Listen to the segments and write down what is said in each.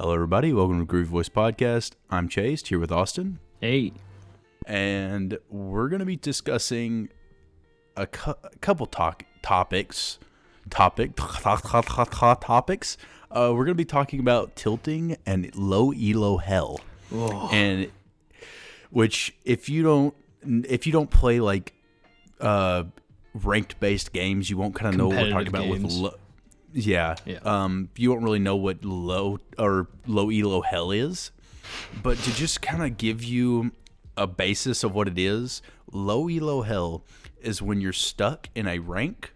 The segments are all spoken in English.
Hello, everybody. Welcome to Groovy Voice Podcast. I'm Chase, here with Austin. Hey. And we're going to be discussing a couple topics. We're going to be talking about tilting and low elo hell. Whoa. And which, if you don't play like ranked based games, you won't kind of know what we're talking about games. with Yeah. You won't really know what low elo hell is, but to just kind of give you a basis of what it is, low elo hell is when you're stuck in a rank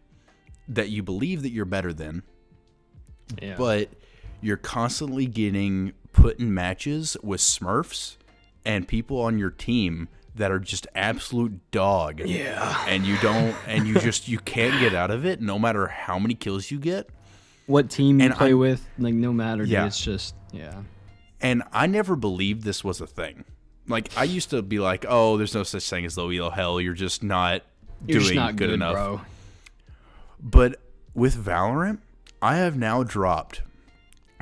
that you believe that you're better than, but you're constantly getting put in matches with Smurfs and people on your team that are just absolute dog. Yeah. And you can't get out of it no matter how many kills you get. What team you play with, like, no matter, Yeah. dude, it's just, And I never believed this was a thing. Like, I used to be like, oh, there's no such thing as low elo hell. You're just not good enough. Bro. But with Valorant, I have now dropped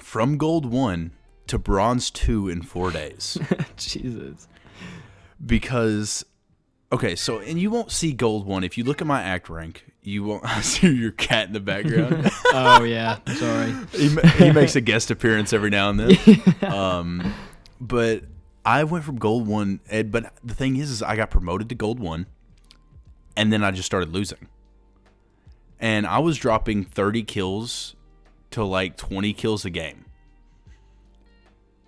from Gold 1 to Bronze 2 in 4 days. Jesus. Because, okay, so, and you won't see Gold 1. If you look at my act rank, you won't see your cat in the background. Oh, yeah. Sorry. He makes a guest appearance every now and then. But I went from Gold 1, but the thing is I got promoted to Gold 1, and then I just started losing. And I was dropping 30 kills to like 20 kills a game.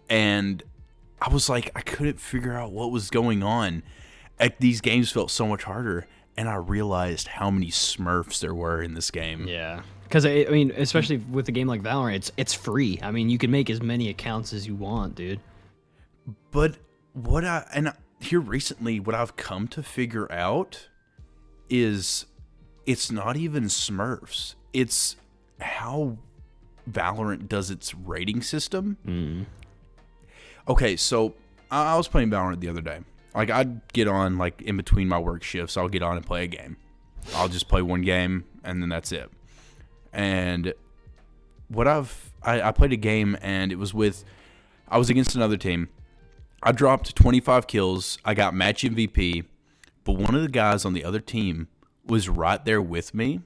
And I was like, I couldn't figure out what was going on. These games felt so much harder, and I realized how many Smurfs there were in this game. Yeah. Because, I mean, especially with a game like Valorant, it's free. I mean, you can make as many accounts as you want, dude. But here recently, what I've come to figure out is it's not even Smurfs. It's how Valorant does its rating system. Mm. Okay, so I was playing Valorant the other day. Like, I'd get on, like, in between my work shifts, I'll get on and play a game. I'll just play one game, and then that's it. And I played a game, and I was against another team. I dropped 25 kills. I got match MVP, but one of the guys on the other team was right there with me,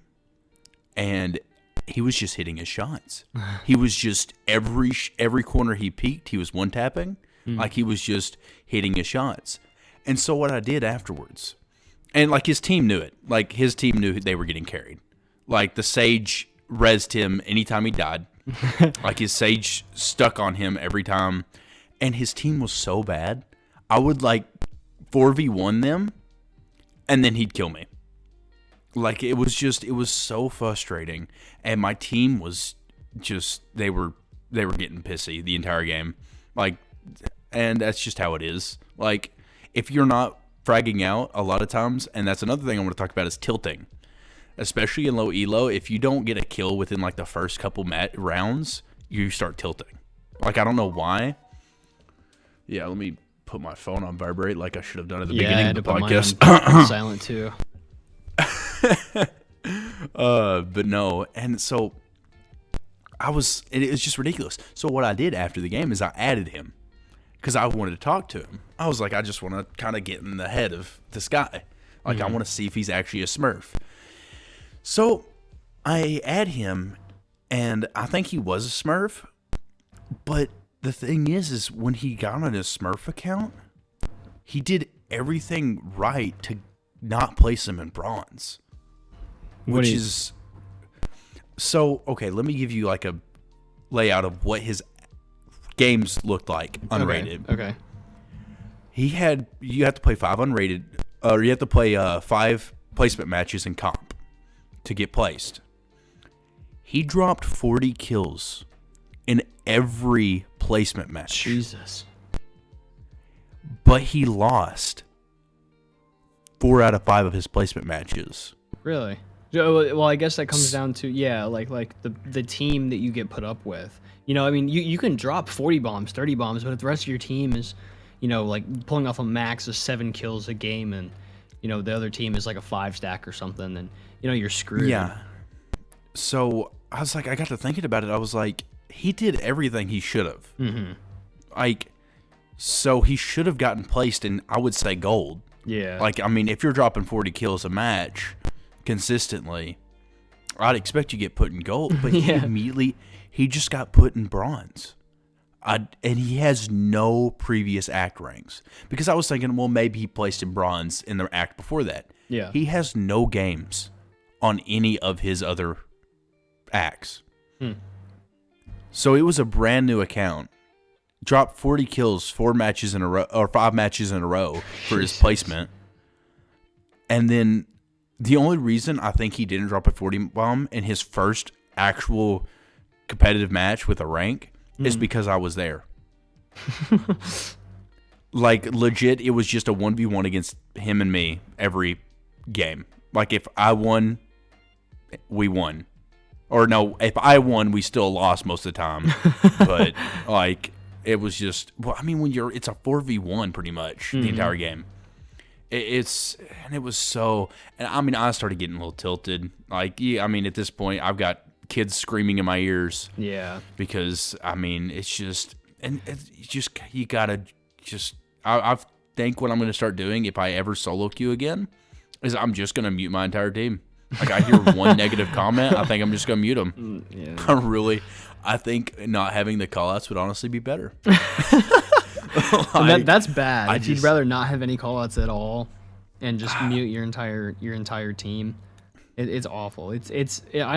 and he was just hitting his shots. He was just every corner he peeked, he was one tapping, like he was just hitting his shots. And so what I did afterwards, and like his team knew it, like his team knew they were getting carried. Like the Sage rezzed him anytime he died. Like his Sage stuck on him every time. And his team was so bad, I would like 4v1 them, and then he'd kill me. Like it was so frustrating. And my team was just, they were getting pissy the entire game. Like, and that's just how it is. Like, if you're not fragging out a lot of times, and that's another thing I want to talk about is tilting. Especially in low elo, if you don't get a kill within like the first couple rounds, you start tilting. Like, I don't know why. Yeah, let me put my phone on vibrate like I should have done at the beginning of the podcast. On silent too. But no, and so it was just ridiculous. So what I did after the game is I added him because I wanted to talk to him. I was like, I just want to kind of get in the head of this guy. Like, I want to see if he's actually a Smurf. So I add him, and I think he was a Smurf, but the thing is when he got on his Smurf account, he did everything right to not place him in bronze. Which is... So, okay, let me give you like a layout of what his games looked like, unrated. Okay. You have to play 5 unrated, or you have to play 5 placement matches in comp to get placed. He dropped 40 kills in every placement match. Jesus. But he lost 4 out of 5 of his placement matches. Really? Well, I guess that comes down to, like the team that you get put up with. You know, I mean, you can drop 40 bombs, 30 bombs, but if the rest of your team is, you know, like pulling off a max of 7 kills a game and, you know, the other team is like a 5 stack or something, then, you know, you're screwed. Yeah. So I was like, I got to thinking about it. I was like, he did everything he should have. Like, so he should have gotten placed in, I would say, gold. Yeah. Like, I mean, if you're dropping 40 kills a match consistently, I'd expect you to get put in gold. But he just got put in bronze. And he has no previous act ranks. Because I was thinking, well, maybe he placed in bronze in the act before that. Yeah. He has no games on any of his other acts. So it was a brand new account. Dropped 40 kills 4 matches in a row, or 5 matches in a row for his placement. And then the only reason I think he didn't drop a 40 bomb in his first actual competitive match with a rank is because I was there. Like, legit, it was just a 1v1 against him and me every game. Like, if I won, we won. Or no, if I won, we still lost most of the time. But, like, it was just, well, I mean, it's a 4v1 pretty much the entire game. And it was so, and I mean, I started getting a little tilted. Like, yeah, I mean, at this point, I've got kids screaming in my ears. Yeah. Because, I mean, it's just, and it's just, you gotta just, I think what I'm going to start doing if I ever solo queue again is I'm just going to mute my entire team. Like, I hear one negative comment, I think I'm just going to mute them. Yeah. I think not having the callouts would honestly be better. That's bad. You'd rather not have any callouts at all and just mute your entire team. It's awful. I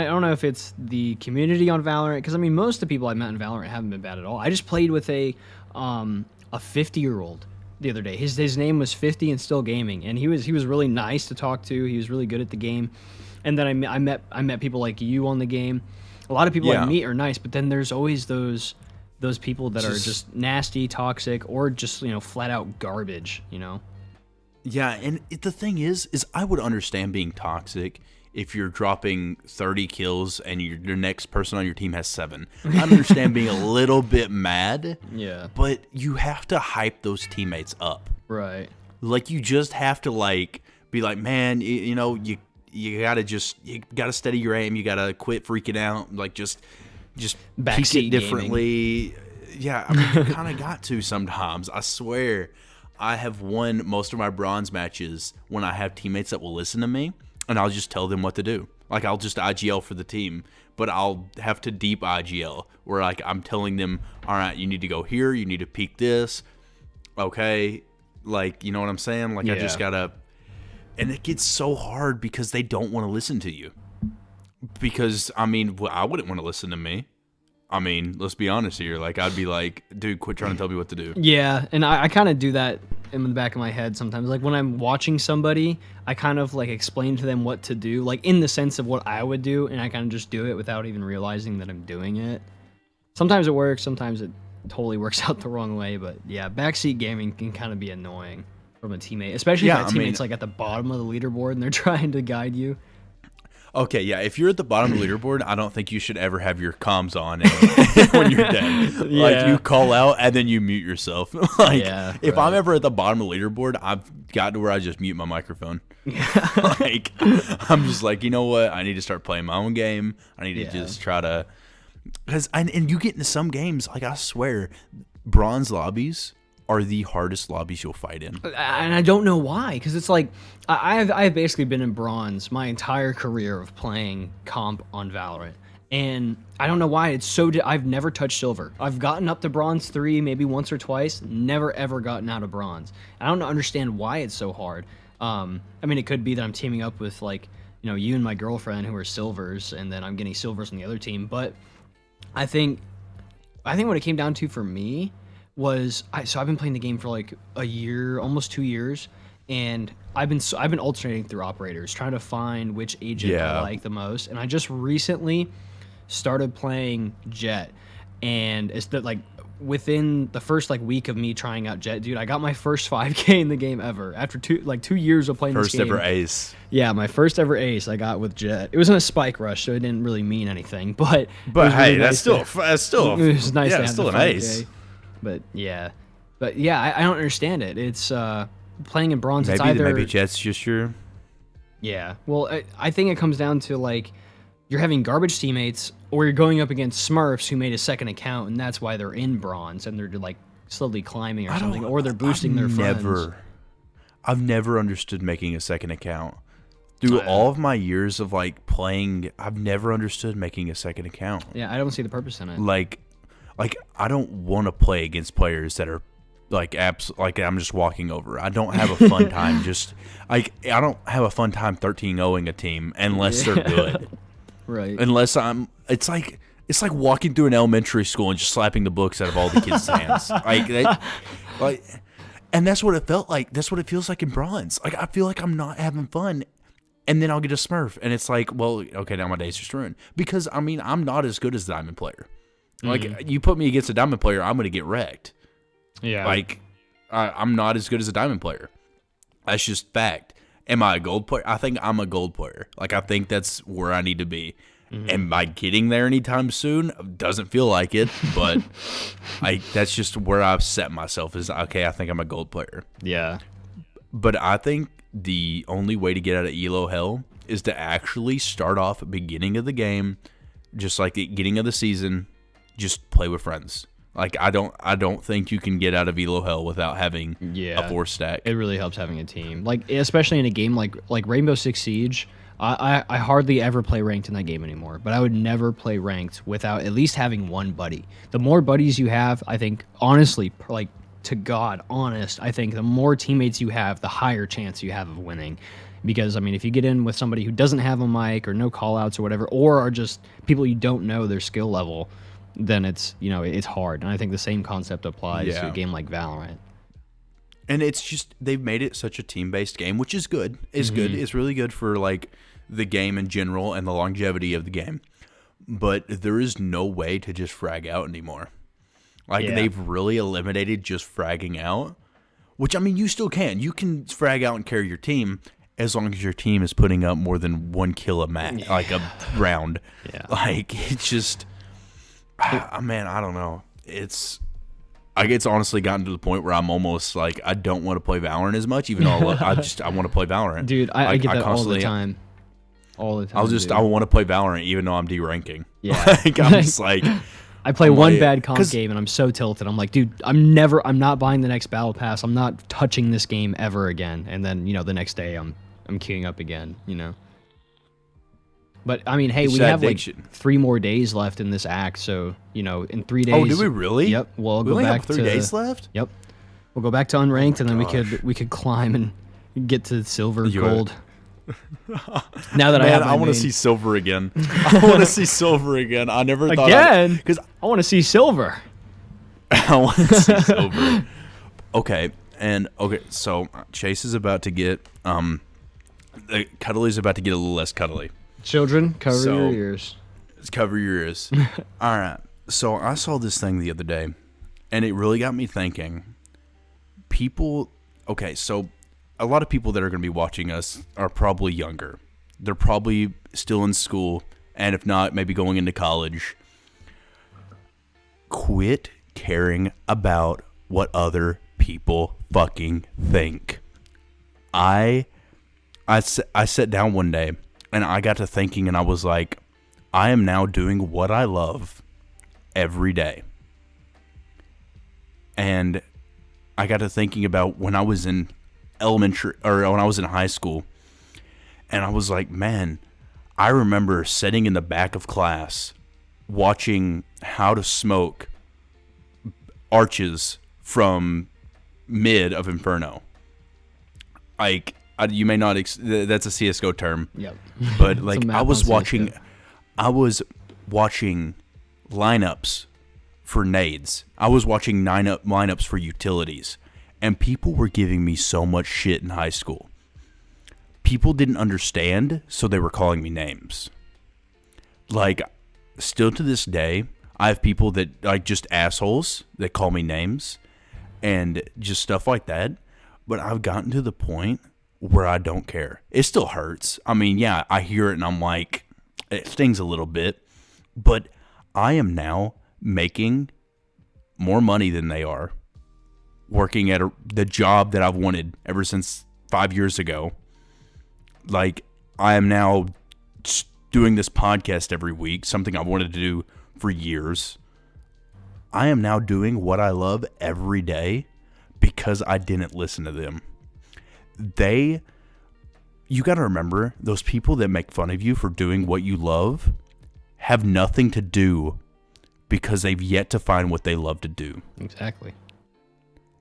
don't know if it's the community on Valorant, because I mean, most of the people I met in Valorant haven't been bad at all. I just played with a 50-year-old the other day. His name was 50 and Still Gaming, and he was really nice to talk to. He was really good at the game. And then I met people like you on the game. A lot of people like me are nice, but then there's always those people that are just nasty, toxic, or just, flat out garbage, Yeah, and the thing is I would understand being toxic if you're dropping 30 kills and your next person on your team has 7. I understand being a little bit mad. Yeah. But you have to hype those teammates up. Right. Like, you just have to, like, be like, man, you gotta steady your aim. You gotta quit freaking out. Like, just peek it differently. Gaming. Yeah, I mean, you kind of got to sometimes. I swear, I have won most of my bronze matches when I have teammates that will listen to me, and I'll just tell them what to do. Like, I'll just IGL for the team, but I'll have to deep IGL where, like, I'm telling them, all right, you need to go here. You need to peek this. Okay. Like, you know what I'm saying? Like, I just gotta. And it gets so hard because they don't want to listen to you. Because, I mean, I wouldn't want to listen to me. I mean, let's be honest here. Like, I'd be like, dude, quit trying to tell me what to do. Yeah, and I kind of do that in the back of my head sometimes. Like, when I'm watching somebody, I kind of, like, explain to them what to do. Like, in the sense of what I would do, and I kind of just do it without even realizing that I'm doing it. Sometimes it works. Sometimes it totally works out the wrong way. But, yeah, backseat gaming can kind of be annoying from a teammate, especially if that teammate's like at the bottom of the leaderboard and they're trying to guide you. Okay, yeah, if you're at the bottom of the leaderboard, I don't think you should ever have your comms on when you're dead. Yeah. Like, you call out and then you mute yourself. Like, if I'm right. ever at the bottom of the leaderboard, I've gotten to where I just mute my microphone. Like, I'm just like, you know what? I need to start playing my own game. I need to just try to, and you get into some games, like, I swear, bronze lobbies are the hardest lobbies you'll fight in. And I don't know why, because it's like, I've basically been in bronze my entire career of playing comp on Valorant. And I don't know why it's so, I've never touched silver. I've gotten up to bronze 3, maybe once or twice, never ever gotten out of bronze. I don't understand why it's so hard. I mean, it could be that I'm teaming up with, like, you and my girlfriend who are silvers, and then I'm getting silvers on the other team. But I think what it came down to for me was, I've been playing the game for like a year, almost 2 years, and I've been alternating through operators, trying to find which agent I like the most. And I just recently started playing Jet, and it's that, like, within the first, like, week of me trying out Jet, dude, I got my first 5K in the game ever after 2 years of playing this game. First ever ace. Yeah, my first ever ace I got with Jet. It was in a spike rush, so it didn't really mean anything. But hey, really that's still it was nice. Yeah, it's still an ace. But yeah, I don't understand it. It's playing in bronze. Maybe it's either, maybe Jet's just Yeah, well, I think it comes down to, like, you're having garbage teammates, or you're going up against Smurfs who made a second account, and that's why they're in bronze, and they're like slowly climbing or something, or they're boosting their friends. I've never understood making a second account. Through all of my years of like playing, I've never understood making a second account. Yeah, I don't see the purpose in it. Like I don't want to play against players that are like I'm just walking over. I don't have a fun time. I don't have a fun time 13-0ing a team unless they're good. Right. Unless it's like walking through an elementary school and just slapping the books out of all the kids' hands. And that's what it felt like. That's what it feels like in bronze. Like I feel like I'm not having fun. And then I'll get a Smurf, and it's like, well, okay, now my day's just ruined. Because, I mean, I'm not as good as the Diamond player. Like, you put me against a Diamond player, I'm going to get wrecked. Yeah. Like, I'm not as good as a Diamond player. That's just fact. Am I a Gold player? I think I'm a Gold player. Like, I think that's where I need to be. Am I getting there anytime soon? Doesn't feel like it, but that's just where I've set myself is, okay, I think I'm a Gold player. Yeah. But I think the only way to get out of ELO hell is to actually start off at beginning of the game, just like the beginning of the season, just play with friends. Like I don't think you can get out of ELO hell without having a 4-stack. It really helps having a team. Like especially in a game like Rainbow Six Siege. I hardly ever play ranked in that game anymore, but I would never play ranked without at least having one buddy. The more buddies you have, I think honestly, like to God, honest, I think the more teammates you have, the higher chance you have of winning. Because, I mean, if you get in with somebody who doesn't have a mic or no call-outs or whatever, or are just people you don't know their skill level, then it's, it's hard. And I think the same concept applies to a game like Valorant. And it's just, they've made it such a team-based game, which is good. It's good. It's really good for, like, the game in general and the longevity of the game. But there is no way to just frag out anymore. Like, they've really eliminated just fragging out, which, I mean, you still can. You can frag out and carry your team as long as your team is putting up more than 1 kill a match, like a round. Yeah. Like, it's just, man, I don't know. It's honestly gotten to the point where I'm almost like, I don't want to play Valorant as much, even though I want to play Valorant. Dude, I get that all the time. All the time. I want to play Valorant even though I'm D-ranking. Yeah. Like, I'm just like, I play one bad comp game and I'm so tilted. I'm like, dude, I'm not buying the next battle pass. I'm not touching this game ever again. And then, the next day I'm queuing up again, But I mean, hey, we have like 3 more days left in this act, so in 3 days. Oh, do we really? Yep. We'll go only back have 3 days left. Yep. We'll go back to unranked, and then we could climb and get to silver, gold. Now that I want to see silver again. I want to see silver again. I never thought again because I want to see silver. I want to see silver. Okay, so Chase is about to get Cuddly's about to get a little less cuddly. Children, cover your ears. Cover your ears. All right. So I saw this thing the other day, and it really got me thinking. So a lot of people that are going to be watching us are probably younger. They're probably still in school, and if not, maybe going into college. Quit caring about what other people fucking think. I sat down one day, and I got to thinking, and I was like, I am now doing what I love every day. And I got to thinking about when I was in elementary, or when I was in high school, and I was like, man, I remember sitting in the back of class watching how to smoke arches from mid of Inferno. Like, you may not that's a CS:GO term. Yep. But like I was watching lineups for nades. I was watching lineups for utilities, and people were giving me so much shit in high school. People didn't understand, so they were calling me names. Like, still to this day, I have people that, like, just assholes that call me names and just stuff like that. But I've gotten to the point where I don't care. It still hurts. I mean, yeah, I hear it and I'm like, it stings a little bit. But I am now making more money than they are, working at the job that I've wanted ever since 5 years ago. Like, I am now doing this podcast every week, something I wanted to do for years. I am now doing what I love every day because I didn't listen to them. You got to remember, those people that make fun of you for doing what you love have nothing to do because they've yet to find what they love to do. Exactly.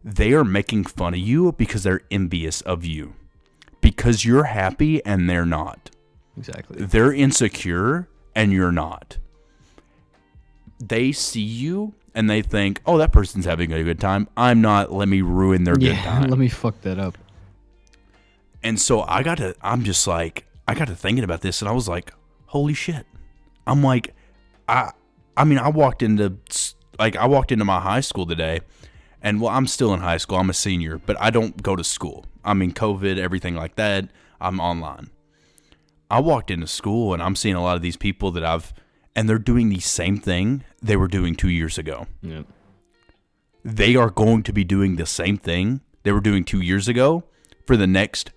They are making fun of you because they're envious of you. Because you're happy and they're not. Exactly. They're insecure and you're not. They see you and they think, oh, that person's having a good time. I'm not. Let me ruin their good time. Let me fuck that up. And so I got to thinking about this and I was like, holy shit. I'm like, I walked into my high school today, and well, I'm still in high school. I'm a senior, but I don't go to school. I mean, COVID, everything like that, I'm online. I walked into school and I'm seeing a lot of these people and they're doing the same thing they were doing 2 years ago. Yep. They are going to be doing the same thing they were doing 2 years ago for the next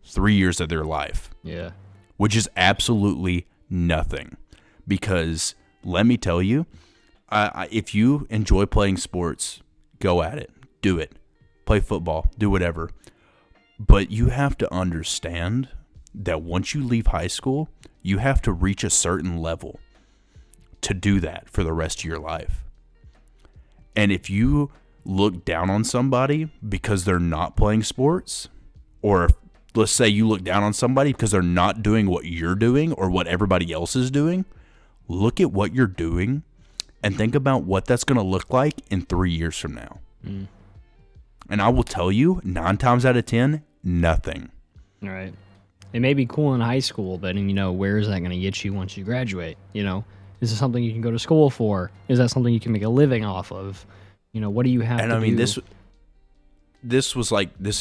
3 years of their life. Yeah. Which is absolutely nothing. Because let me tell you, if you enjoy playing sports, go at it. Do it. Play football. Do whatever. But you have to understand that once you leave high school, you have to reach a certain level to do that for the rest of your life. And if you look down on somebody because they're not playing sports, or let's say you look down on somebody because they're not doing what you're doing or what everybody else is doing, look at what you're doing and think about what that's going to look like in 3 years from now. Mm. And I will tell you, 9 times out of 10, nothing. All right. It may be cool in high school, but where is that going to get you once you graduate? Is it something you can go to school for? Is that something you can make a living off of? What do you have to do? And I mean, this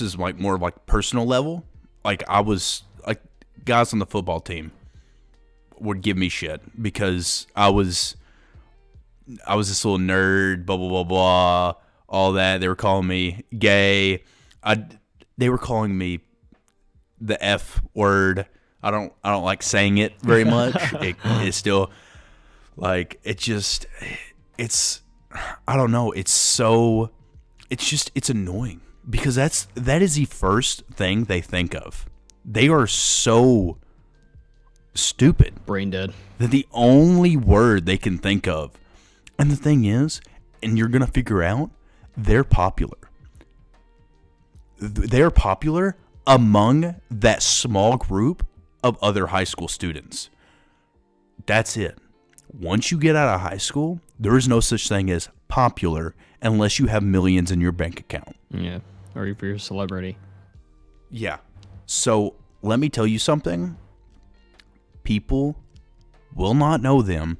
is more of like personal level. Like I was like, guys on the football team would give me shit because I was this little nerd, blah blah blah blah, all that. They were calling me gay. They were calling me the F word. I don't like saying it very much. It's still like it's I don't know. It's annoying because that is the first thing they think of. They are so stupid, brain dead, that the only word they can think of. And the thing is, and you're gonna figure out, they're popular. They're popular among that small group of other high school students. That's it. Once you get out of high school, there is no such thing as popular unless you have millions in your bank account. Yeah, or if you're a celebrity. Yeah. So let me tell you something. People will not know them.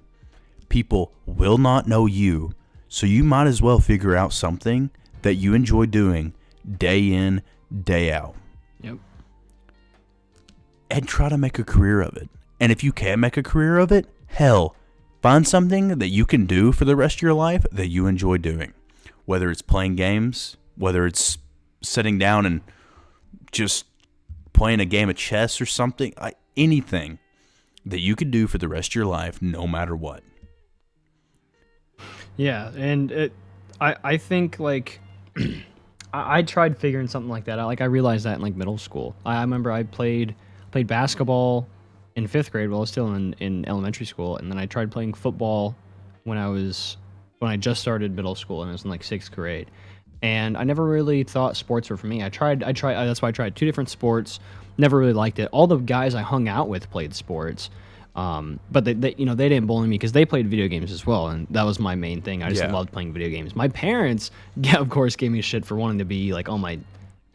People will not know you. So you might as well figure out something that you enjoy doing day in, day out. Yep. And try to make a career of it. And if you can't make a career of it, hell, find something that you can do for the rest of your life that you enjoy doing. Whether it's playing games, whether it's sitting down and just playing a game of chess or something, anything that you could do for the rest of your life, no matter what. Yeah, and I think like I tried figuring something like that out. I realized that in like middle school. I remember I played basketball in 5th grade while I was still in elementary school, and then I tried playing football when I just started middle school, and I was in like 6th grade. And I never really thought sports were for me. I tried. That's why I tried 2 different sports. Never really liked it. All the guys I hung out with played sports, but they didn't bully me because they played video games as well, and that was my main thing. I just loved playing video games. My parents, of course, gave me shit for wanting to be like on my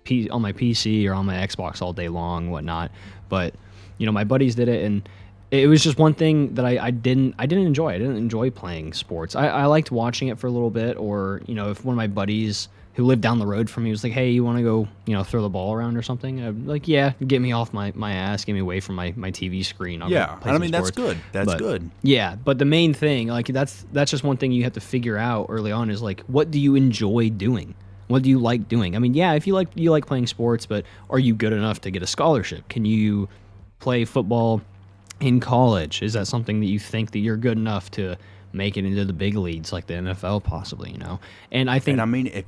PC or on my Xbox all day long, whatnot. But my buddies did it, and it was just one thing that I didn't enjoy. I didn't enjoy playing sports. I liked watching it for a little bit, or if one of my buddies who lived down the road from me was like, hey, you want to go throw the ball around or something, I'd be like, yeah, get me off my ass, get me away from my TV screen. I'll yeah, play some that's sports. good. That's good. Yeah, but the main thing, like that's just one thing you have to figure out early on is like, what do you enjoy doing? What do you like doing? I mean, yeah, if you like playing sports, but are you good enough to get a scholarship? Can you play football in college? Is that something that you think that you're good enough to make it into the big leagues like the NFL possibly, you know? And I And think I mean,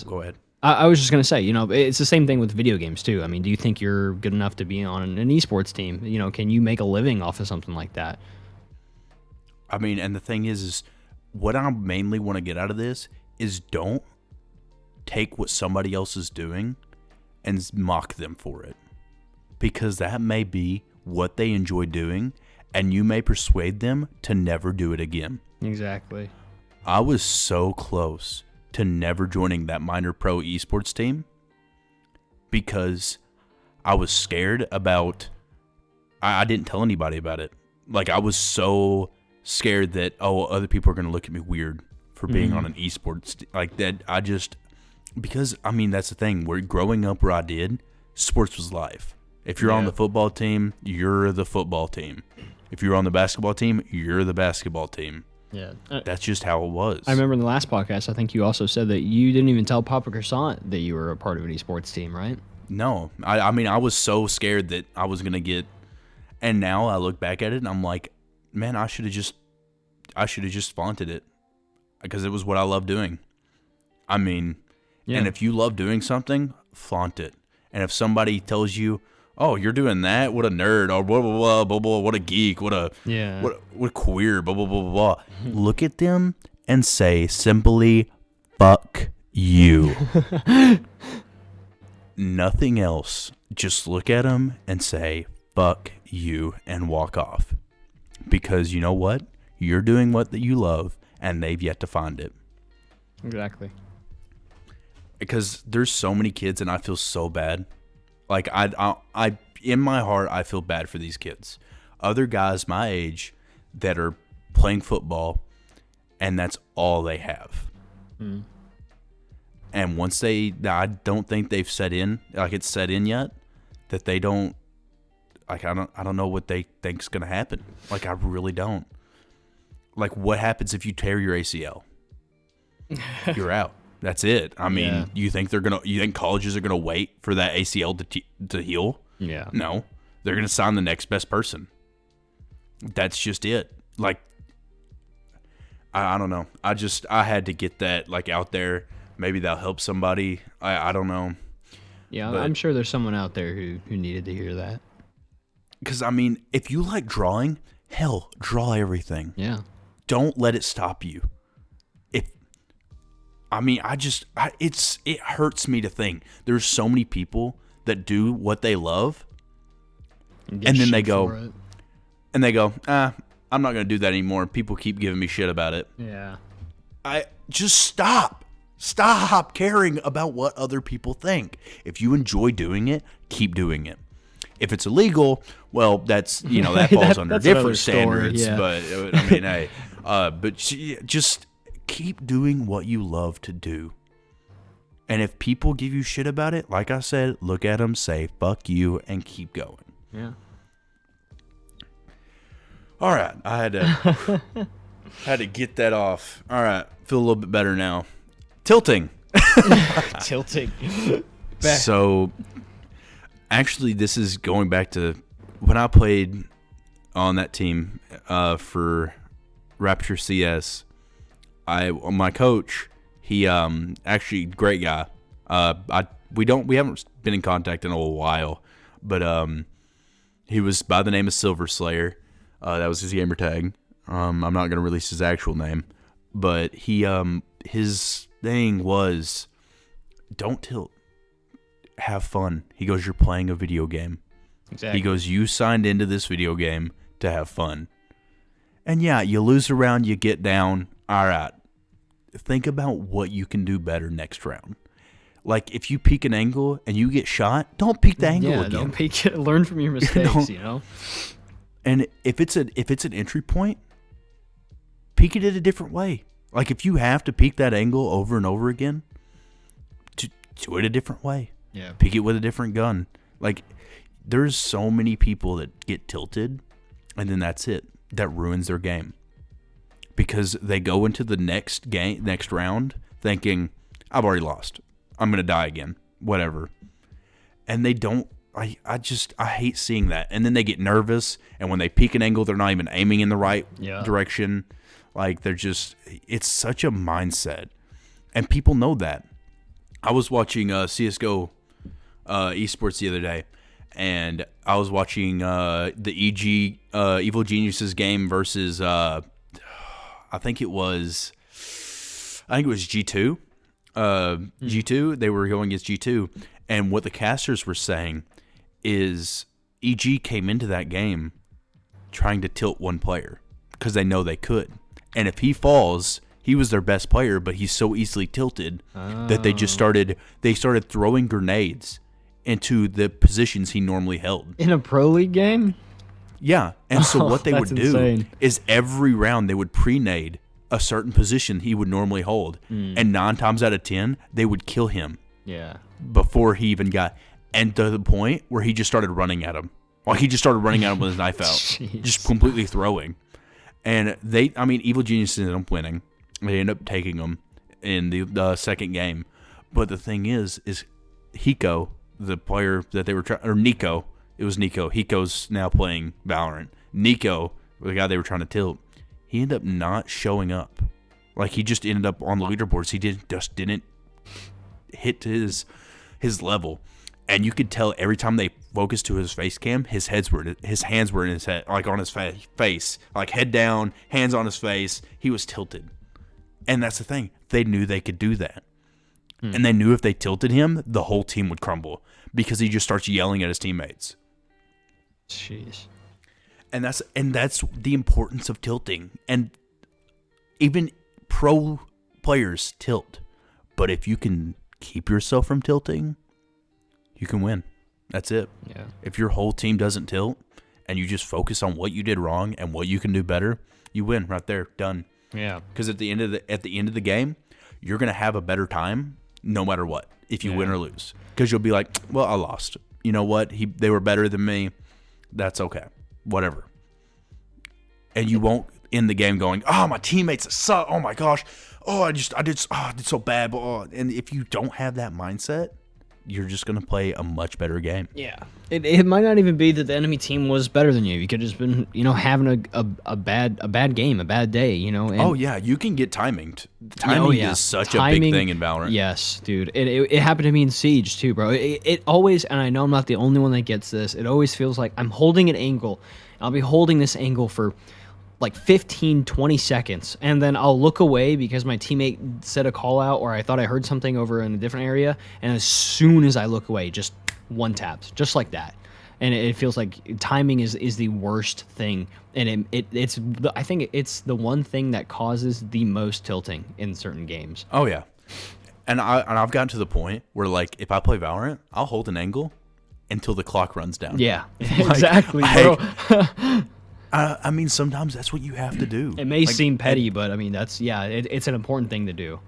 go ahead. I was just gonna say, you know, it's the same thing with video games too. I mean, do you think you're good enough to be on an esports team? You know, can you make a living off of something like that? I mean, and the thing is what I mainly want to get out of this is don't take what somebody else is doing and mock them for it. Because that may be what they enjoy doing, and you may persuade them to never do it again. Exactly. I was so close to never joining that minor pro esports team because I was scared about, I didn't tell anybody about it. Like, I was so scared that, other people are going to look at me weird for being on an esports, like that. Because, I mean, that's the thing. Growing up where I did, sports was life. If you're on the football team, you're the football team. If you're on the basketball team, you're the basketball team. Yeah. That's just how it was. I remember in the last podcast, I think you also said that you didn't even tell Papa Croissant that you were a part of an esports team, right? No. I mean, I was so scared that I was going to get, and now I look back at it and I'm like, man, I should have just flaunted it because it was what I love doing. I mean, and if you love doing something, flaunt it. And if somebody tells you, oh, you're doing that? What a nerd! Or blah blah blah blah blah. What a geek! What queer? Blah blah blah blah blah. Look at them and say simply, "Fuck you." Nothing else. Just look at them and say, "Fuck you," and walk off. Because you know what? You're doing what that you love, and they've yet to find it. Exactly. Because there's so many kids, and I feel so bad. Like, I in my heart, I feel bad for these kids. Other guys my age that are playing football, and that's all they have. And once I don't think they've set in, like it's set in yet, that they don't, like, I don't know what they think's going to happen. Like, I really don't. Like, what happens if you tear your ACL? You're out. That's it. I mean, you think colleges are gonna wait for that ACL to heal? Yeah. No, they're gonna sign the next best person. That's just it. Like, I don't know. I had to get that like out there. Maybe that'll help somebody. I don't know. Yeah, but I'm sure there's someone out there who needed to hear that. Because I mean, if you like drawing, hell, draw everything. Yeah. Don't let it stop you. It hurts me to think there's so many people that do what they love, and then they go, I'm not going to do that anymore. People keep giving me shit about it. Yeah. I just stop caring about what other people think. If you enjoy doing it, keep doing it. If it's illegal, well, that's, that falls under different standards. Yeah. But I mean, hey, just keep doing what you love to do. And if people give you shit about it, like I said, look at them, say, fuck you, and keep going. Yeah. All right. I had to get that off. All right. Feel a little bit better now. Tilting. Tilting. So, actually, this is going back to when I played on that team for Rapture CS. My coach, he actually great guy. We haven't been in contact in a while, but he was by the name of Silver Slayer. That was his gamer tag. I'm not gonna release his actual name, but his thing was, don't tilt, have fun. He goes, you're playing a video game. Exactly. He goes, you signed into this video game to have fun. And yeah, you lose a round, you get down. All right. Think about what you can do better next round. Like, if you peek an angle and you get shot, don't peek the angle again. Don't peek it. Learn from your mistakes, And if it's an entry point, peek it in a different way. Like, if you have to peek that angle over and over again, do it a different way. Yeah. Peek it with a different gun. Like, there's so many people that get tilted, and then that's it. That ruins their game. Because they go into the next round thinking, I've already lost. I'm going to die again. Whatever. And they don't, I hate seeing that. And then they get nervous, and when they peek an angle, they're not even aiming in the right direction. Like, it's such a mindset, and people know that. I was watching CS:GO esports the other day, and I was watching the Evil Geniuses game versus I think it was G2. G2, they were going against G2, and what the casters were saying is EG came into that game trying to tilt one player because they know they could. And if he falls, he was their best player, but he's so easily tilted that they started throwing grenades into the positions he normally held. In a pro league game? Yeah. And so what they would do insane. is every round they would pre-nade a certain position he would normally hold. And 9 times out of 10, they would kill him. Yeah. Before he even got, and to the point where he just started running at him. Like, he just started running at him with his knife out. Jeez. Just completely throwing. And Evil Geniuses ended up winning. They ended up taking them in the second game. But the thing is Hiko, the player that they were trying, or Nico, it was Nico. Hiko's now playing Valorant. Nico, the guy they were trying to tilt, he ended up not showing up. Like, he just ended up on the leaderboards. He didn't hit to his level. And you could tell every time they focused to his face cam, his hands were in his head, like on his face, like head down, hands on his face. He was tilted. And that's the thing. They knew they could do that. And they knew if they tilted him, the whole team would crumble because he just starts yelling at his teammates. Jeez. And that's the importance of tilting. And even pro players tilt. But if you can keep yourself from tilting, you can win. That's it. Yeah. If your whole team doesn't tilt and you just focus on what you did wrong and what you can do better, you win right there. Done. Yeah. Because at the end of the game, you're gonna have a better time no matter what. If you win or lose, because you'll be like, well, I lost. You know what? They were better than me. That's okay. Whatever. And you won't end the game going, oh, my teammates suck. Oh my gosh. Oh, I did so bad. Oh. And if you don't have that mindset, you're just going to play a much better game. Yeah. It might not even be that the enemy team was better than you. You could have just been, having a bad game, a bad day, And, oh, yeah. You can get timing. Timing is such a big thing in Valorant. Yes, dude. It happened to me in Siege, too, bro. It always, and I know I'm not the only one that gets this, it always feels like I'm holding an angle. I'll be holding this angle for like 15, 20 seconds, and then I'll look away because my teammate said a call out or I thought I heard something over in a different area, and as soon as I look away, just one taps, just like that. And it feels like timing is the worst thing, and I think it's the one thing that causes the most tilting in certain games. Oh yeah, and I've gotten to the point where, like, if I play Valorant, I'll hold an angle until the clock runs down. Yeah, exactly, bro. I mean, sometimes that's what you have to do. It may seem petty, but I mean, it's an important thing to do.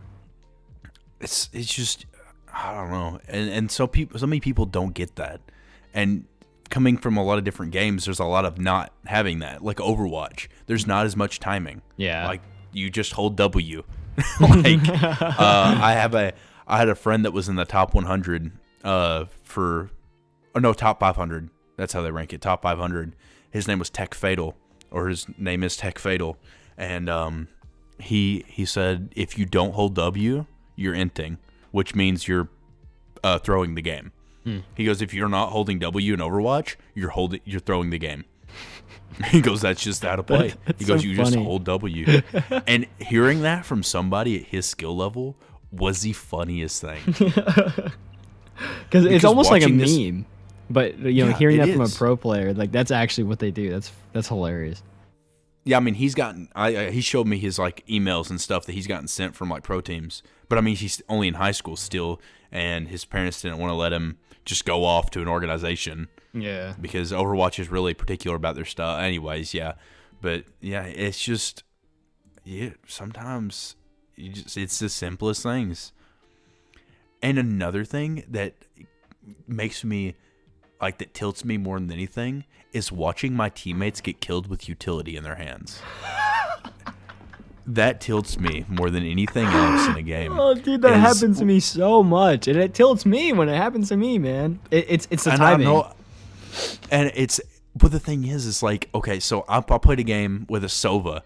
It's just, I don't know, and so many people don't get that, and coming from a lot of different games, there's a lot of not having that. Like Overwatch, there's not as much timing. Yeah, like you just hold W. Like I had a friend that was in the top 100 top 500. That's how they rank it, top 500. His name was Tech Fatal, or his name is Tech Fatal, and he said if you don't hold W, you're inting, which means you're throwing the game. He goes, if you're not holding W in Overwatch, you're throwing the game. He goes, that's just how to play. He goes, you just hold W. And hearing that from somebody at his skill level was the funniest thing. Because it's almost like a meme. But hearing that from a is. pro player, like, that's actually what they do. That's hilarious. Yeah, I mean, he showed me his like emails and stuff that he's gotten sent from like pro teams. But I mean, he's only in high school still, and his parents didn't want to let him just go off to an organization. Yeah. Because Overwatch is really particular about their stuff. Anyways, yeah. But yeah, it's just sometimes it's the simplest things. And another thing that makes me that tilts me more than anything is watching my teammates get killed with utility in their hands. That tilts me more than anything else in a game. Oh, dude, that happens to me so much, and it tilts me when it happens to me, man. It's the timing. And but the thing is like, okay, so I played a game with a Sova,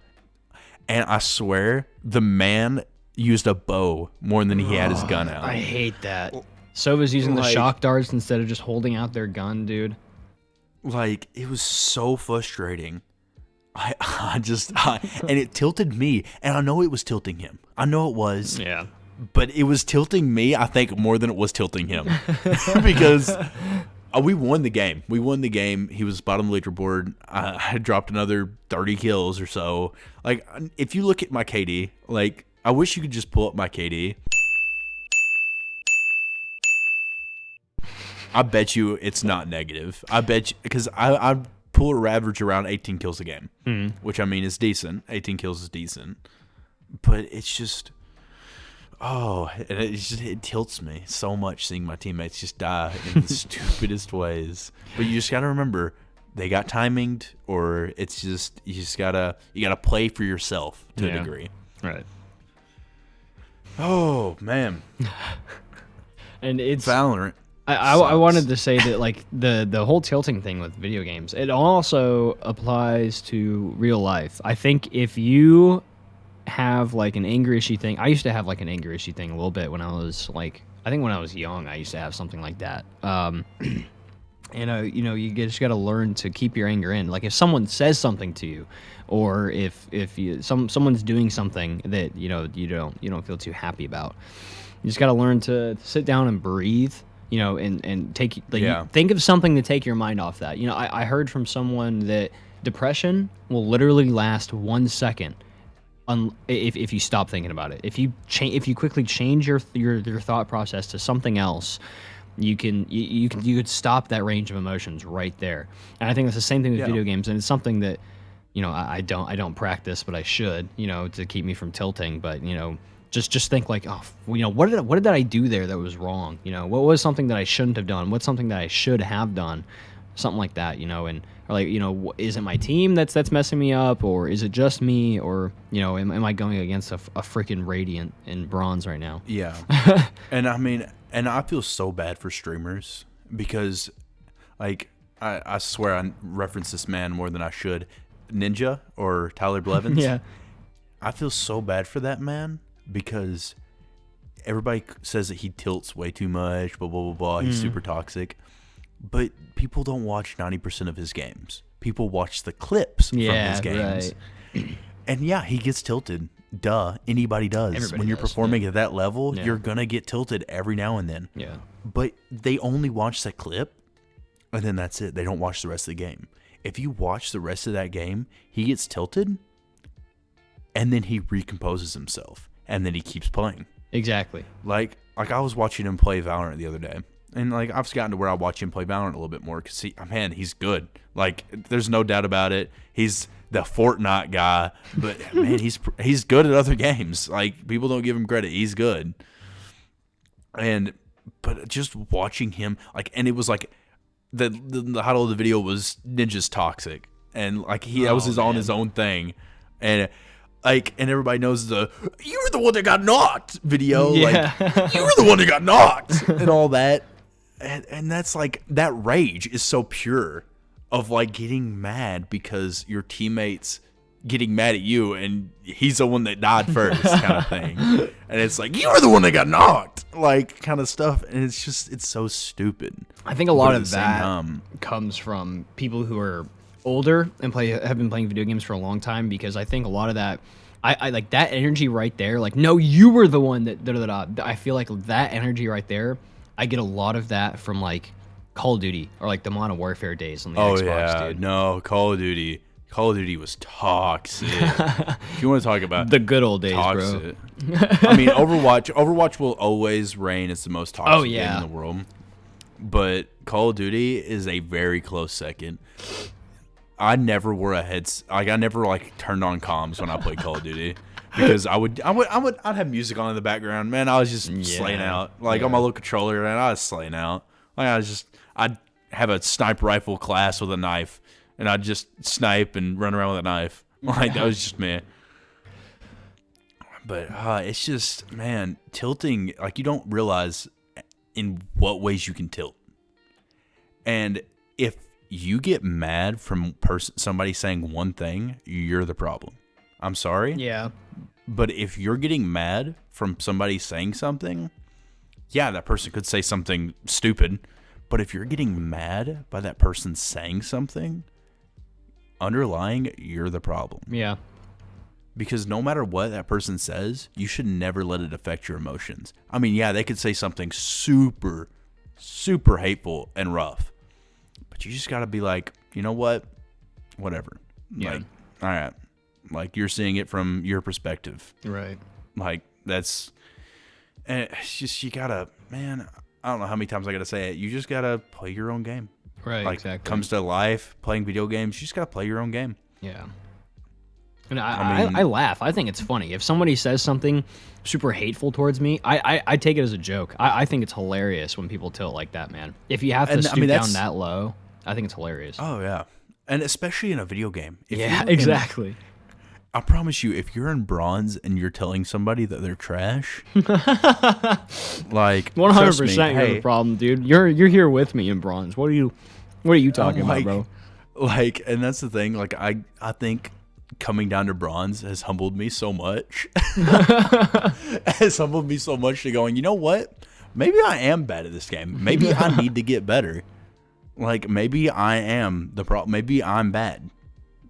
and I swear the man used a bow more than he had his gun out. I hate that. Sova's using the shock darts instead of just holding out their gun, dude. Like, it was so frustrating. And it tilted me, and I know it was tilting him. I know it was. Yeah. But it was tilting me, I think, more than it was tilting him. Because we won the game. We won the game. He was bottom leaderboard. I had dropped another 30 kills or so. Like, if you look at my KD, like, I wish you could just pull up my KD. I bet you it's not negative. I bet you, because I pull a average around 18 kills a game, which, I mean, is decent. 18 kills is decent. But it's just... Oh, it tilts me so much seeing my teammates just die in the stupidest ways. But you just gotta remember, they got timinged, or it's just you gotta play for yourself to a degree. Right. Oh man. And it's Valorant. I wanted to say that, like, the whole tilting thing with video games, it also applies to real life. I think if you have like an anger issue thing, I used to have like an anger issue thing a little bit when I was like, I think when I was young, I used to have something like that. You just got to learn to keep your anger in. Like, if someone says something to you, or if someone's doing something that you don't feel too happy about, you just got to learn to sit down and breathe. And take, like, think of something to take your mind off that. I heard from someone that depression will literally last 1 second. If you stop thinking about it, if you quickly change your thought process to something else, you could stop that range of emotions right there. And I think it's the same thing with video games, and it's something that I don't practice, but I should, to keep me from tilting. But just think like, what did I do there that was wrong? What was something that I shouldn't have done? What's something that I should have done? Something like that, or like, is it my team that's messing me up, or is it just me, or am I going against a freaking Radiant in bronze right now? Yeah. And I mean, and I feel so bad for streamers because, like, I swear I reference this man more than I should. Ninja or Tyler Blevins. Yeah. I feel so bad for that man because everybody says that he tilts way too much, blah, blah, blah, blah. He's super toxic. But people don't watch 90% of his games. People watch the clips from his games. Right. And yeah, he gets tilted. Duh. Anybody does. Everybody when you're does, performing at that level, you're going to get tilted every now and then. Yeah. But they only watch that clip, and then that's it. They don't watch the rest of the game. If you watch the rest of that game, he gets tilted, and then he recomposes himself, and then he keeps playing. Exactly. Like I was watching him play Valorant the other day. And, like, I've gotten to where I watch him play Valorant a little bit more because, he's good. Like, there's no doubt about it. He's the Fortnite guy, but, man, he's good at other games. Like, people don't give him credit. He's good. But just watching him, like, and it was, like, the title of the video was Ninja's Toxic. And, like, that was on his own thing. And... like, and everybody knows you were the one that got knocked video. Yeah. Like, you were the one that got knocked and all that. And that's like, that rage is so pure of like getting mad because your teammate's getting mad at you and he's the one that died first kind of thing. And it's like, you were the one that got knocked, like, kind of stuff. And it's so stupid. I think a lot of that comes from people who are older and have been playing video games for a long time, because I think a lot of that, I like that energy right there. Like, no, you were the one that I feel like that energy right there, I get a lot of that from like Call of Duty or like the Modern Warfare days on the Xbox, dude. No, Call of Duty was toxic. If you want to talk about the good old days, toxic, bro. I mean, Overwatch will always reign as the most toxic game in the world. But Call of Duty is a very close second. I never wore I never like turned on comms when I played Call of Duty because I'd have music on in the background. Man, I was just slaying out on my little controller, and I was slaying out. Like, I'd have a sniper rifle class with a knife, and I'd just snipe and run around with a knife. Like, that was just me. But it's just, man, tilting, like, you don't realize in what ways you can tilt. And if you get mad from somebody saying one thing, you're the problem. I'm sorry. Yeah. But if you're getting mad from somebody saying something, yeah, that person could say something stupid. But if you're getting mad by that person saying something, underlying, you're the problem. Yeah. Because no matter what that person says, you should never let it affect your emotions. I mean, yeah, they could say something super, super hateful and rough. But you just got to be like, you know what? Whatever. Yeah. Like, all right. Like, you're seeing it from your perspective. Right. Like, that's... And it's just, you got to... Man, I don't know how many times I got to say it. You just got to play your own game. Right, like, exactly. Comes to life, playing video games, you just got to play your own game. Yeah. And I laugh. I think it's funny. If somebody says something super hateful towards me, I take it as a joke. I think it's hilarious when people tilt like that, man. If you have to stoop down that low, I think it's hilarious. Oh, yeah. And especially in a video game. Yeah, exactly. I promise you, if you're in bronze and you're telling somebody that they're trash, like 100% you're the problem, dude. You're here with me in bronze. What are you talking about, bro? Like, and that's the thing. Like, I think coming down to bronze has humbled me so much. Has humbled me so much to going, you know what? Maybe I am bad at this game. Maybe I need to get better. Like, maybe I am the problem. Maybe I'm bad.